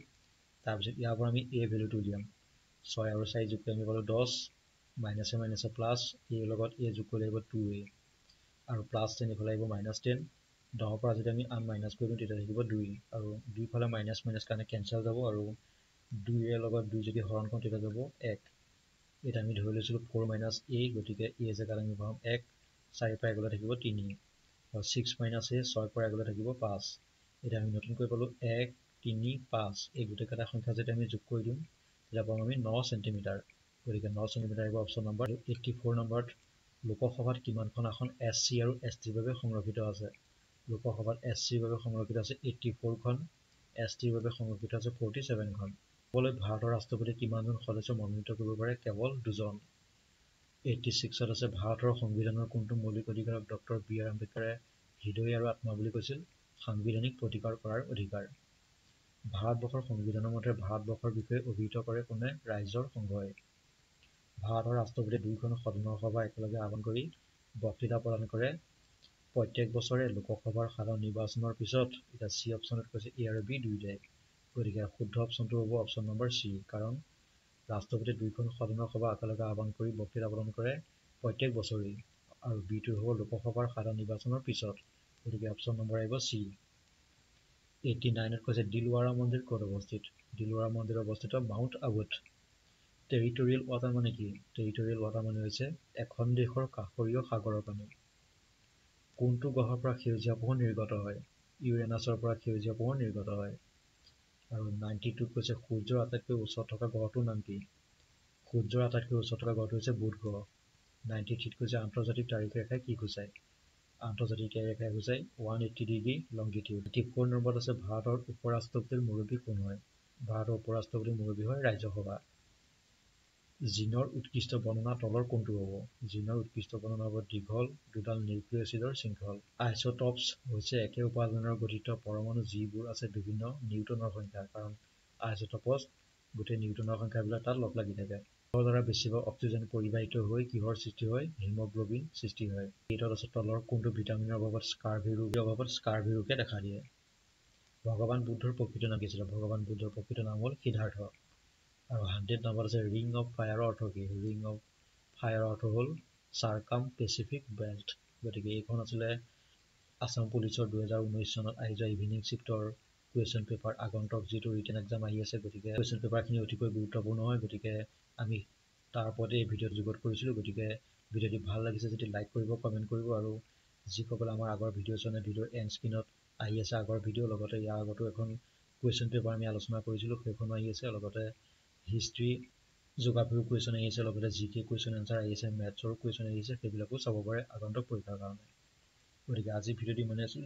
তাৰপিছত ইয়াৰ পৰা আমি এ ভেলুটো উলিয়াম 6 আৰু 4 যোগ কৰি আমি পালোঁ 10 মাইনাছে মাইনাছে প্লাছ এৰ লগত এ যোগ কৰি লাগিব 2a আৰু প্লাছ 10 এইফালে আহিব -10 10ৰ পৰা যদি আমি 8 মাইনাছ কৰি দিওঁ তেতিয়া থাকিব 2 আৰু দুইফালে মাইনাছ মাইনাছ কাৰণে কেঞ্চেল যাব আৰু 2 লগত 2 যদি হৰণ কৰোঁ তেতিয়া যাব 1 এতিয়া আমি ধৰি লৈছিলোঁ 4 মাইনাছ এ গতিকে এ জেগাত আমি পাম 1 4 পৰা এগলৈ থাকিব 3 আৰু 6 মাইনাছ এ 6 পৰা এগলৈ থাকিব 5 এতিয়া আমি নতুনকৈ পালোঁ 1 3 5 এই গোটেইকেইটা সংখ্যা যদি আমি যোগ কৰি দিওঁ তেতিয়া পাম আমি 9 চেণ্টিমিটাৰ গতিকে 9 চেণ্টিমিটাৰ আহিব অপশ্যন নম্বৰ 84 নম্বৰত লোকসভাত কিমানখন আসন এছ চি আৰু এছ টিৰ বাবে সংৰক্ষিত আছে লোকসভাত এছ চিৰ বাবে সংৰক্ষিত আছে 84খন এছ টিৰ বাবে সংৰক্ষিত আছে 47খন ক'বলৈ ভাৰতৰ ৰাষ্ট্ৰপতি কিমানজন সদস্য মনোনীত কৰিব পাৰে কেৱল 2জন 86ত আছে ভাৰতৰ সংবিধানৰ কোনটো মৌলিক অধিকাৰক ডক্টৰ বি আৰ আম্বেদকাৰে হৃদয় আৰু আত্মা বুলি কৈছিল সাংবিধানিক প্ৰতিকাৰ কৰাৰ অধিকাৰ ভাৰতবৰ্ষৰ সংবিধানৰ মতে ভাৰতবৰ্ষৰ বিষয়ে অভিহিত কৰে কোনে ৰাইজৰ সংঘই ভাৰতৰ ৰাষ্ট্ৰপতিয়ে 2খন সদনৰ সভা একেলগে আহ্বান কৰি বক্তৃতা প্ৰদান কৰে প্ৰত্যেক বছৰে লোকসভাৰ সাধাৰণ নিৰ্বাচনৰ পিছত এতিয়া চি অপশ্যনত কৈছে এ আৰু বি দুয়োটাই গতিকে শুদ্ধ অপশ্যনটো হ'ব অপশ্যন নম্বৰ চি কাৰণ ৰাষ্ট্ৰপতিয়ে 2খন সদনৰ সভা একেলগে আহ্বান কৰি বক্তৃতা প্ৰদান কৰে প্ৰত্যেক বছৰেই আৰু বিটো হ'ব লোকসভাৰ সাধাৰণ নিৰ্বাচনৰ পিছত গতিকে অপশ্যন নম্বৰ আহিব চি 89ত কৈছে দিলৱাৰা মন্দিৰ ক'ত অৱস্থিত দিলৱাৰা মন্দিৰ অৱস্থিত মাউণ্ট আবুত টেৰিটৰিয়েল ৱাটাৰ মানে কি টেৰিটৰিয়েল ৱাটাৰ মানে হৈছে এখন দেশৰ কাষৰীয় সাগৰৰ পানী কোনটো গ্ৰহৰ পৰা সেউজীয়া পোহৰ নিৰ্গত হয় ইউৰেনাছৰ পৰা সেউজীয়া পোহৰ নিৰ্গত হয় আৰু 92ত কৈছে সূৰ্যৰ আটাইতকৈ ওচৰত থকা গ্ৰহটোৰ নাম কি সূৰ্যৰ আটাইতকৈ ওচৰত থকা গ্ৰহটো হৈছে বুধ গ্ৰহ 93ত কৈছে আন্তৰ্জাতিক তাৰিখ ৰেখাই কি সূচায় আন্তৰ্জাতিক তাৰিখ ৰেখাই সূচায় 180 ডিগ্ৰী লংগিটিউড 84 নম্বৰত আছে ভাৰতৰ উপ ৰাষ্ট্ৰপতিৰ মুৰব্বী কোন হয় ভাৰতৰ উপ ৰাষ্ট্ৰপতিৰ মুৰব্বী হয় ৰাজ্যসভা জিনৰ উৎকৃষ্ট বৰ্ণনা তলৰ কোনটো হ'ব? জিনৰ উৎকৃষ্ট বৰ্ণনা হ'ব দীঘল দুডাল নিউক্লিক এচিডৰ শৃংখল। আইচটপছ হৈছে একে উপাদানৰ গঠিত পৰমাণু যিবোৰ আছে বিভিন্ন নিউটনৰ সংখ্যা, কাৰণ আইচটপছ গোটেই নিউটনৰ সংখ্যাবিলাক তাত লগ লাগি থাকে। তাৰ দ্বাৰা বেছিভাগ অক্সিজেন পৰিবাহিত হৈ কিহৰ সৃষ্টি হয়? হিমোগ্লোবিন সৃষ্টি হয়। এইটোত আছে তলৰ কোনটো ভিটামিনৰ অভাৱত স্কাৰ্ভি ৰোগে দেখা দিয়ে? ভগৱান বুদ্ধৰ প্ৰকৃত নাম কি আছিল? ভগৱান বুদ্ধৰ প্ৰকৃত নাম হ'ল সিদ্ধাৰ্থ। আৰু 100 নম্বৰত আছে ৰিং অফ ফায়াৰৰ অৰ্থ কি? ৰিং অফ ফায়াৰৰ অৰ্থ হ'ল চাৰ্কাম পেচিফিক বেল্ট। গতিকে এইখন আছিলে আছাম পুলিচৰ 2019 চনত আহি যোৱা ইভিনিং শিফ্টৰ কুৱেশ্যন পেপাৰ আগন্তুক যিটো ৰিটেন এক্সাম আহি আছে। গতিকে কুৱেশ্যন পেপাৰখিনি অতিকৈ গুৰুত্বপূৰ্ণ হয়। গতিকে আমি তাৰ ওপৰতে এই ভিডিঅ'ত যুগত কৰিছিলোঁ। গতিকে ভিডিঅ'টি ভাল লাগিছে যদি লাইক কৰিব, কমেণ্ট কৰিব, আৰু যিসকলে আমাৰ আগৰ ভিডিঅ' চোৱা নাই ভিডিঅ'ৰ এণ্ড স্ক্ৰীনত আহি আছে আগৰ ভিডিঅ', লগতে ইয়াৰ আগতো এখন কুৱেশ্যন পেপাৰ আমি আলোচনা কৰিছিলোঁ, সেইখনো আহি আছে। লগতে হিষ্ট্ৰী জিঅ'গ্ৰাফিৰ কুৱেশ্যন আহি আছে, লগতে জিকে কুৱেশ্যন এনচাৰ আহি আছে, মেথছৰ কুৱেশ্যন আহি আছে, সেইবিলাকো চাব পাৰে আগন্তুক পৰীক্ষাৰ কাৰণে। গতিকে আজি ভিডিঅ'টি ইমানেই আছিল।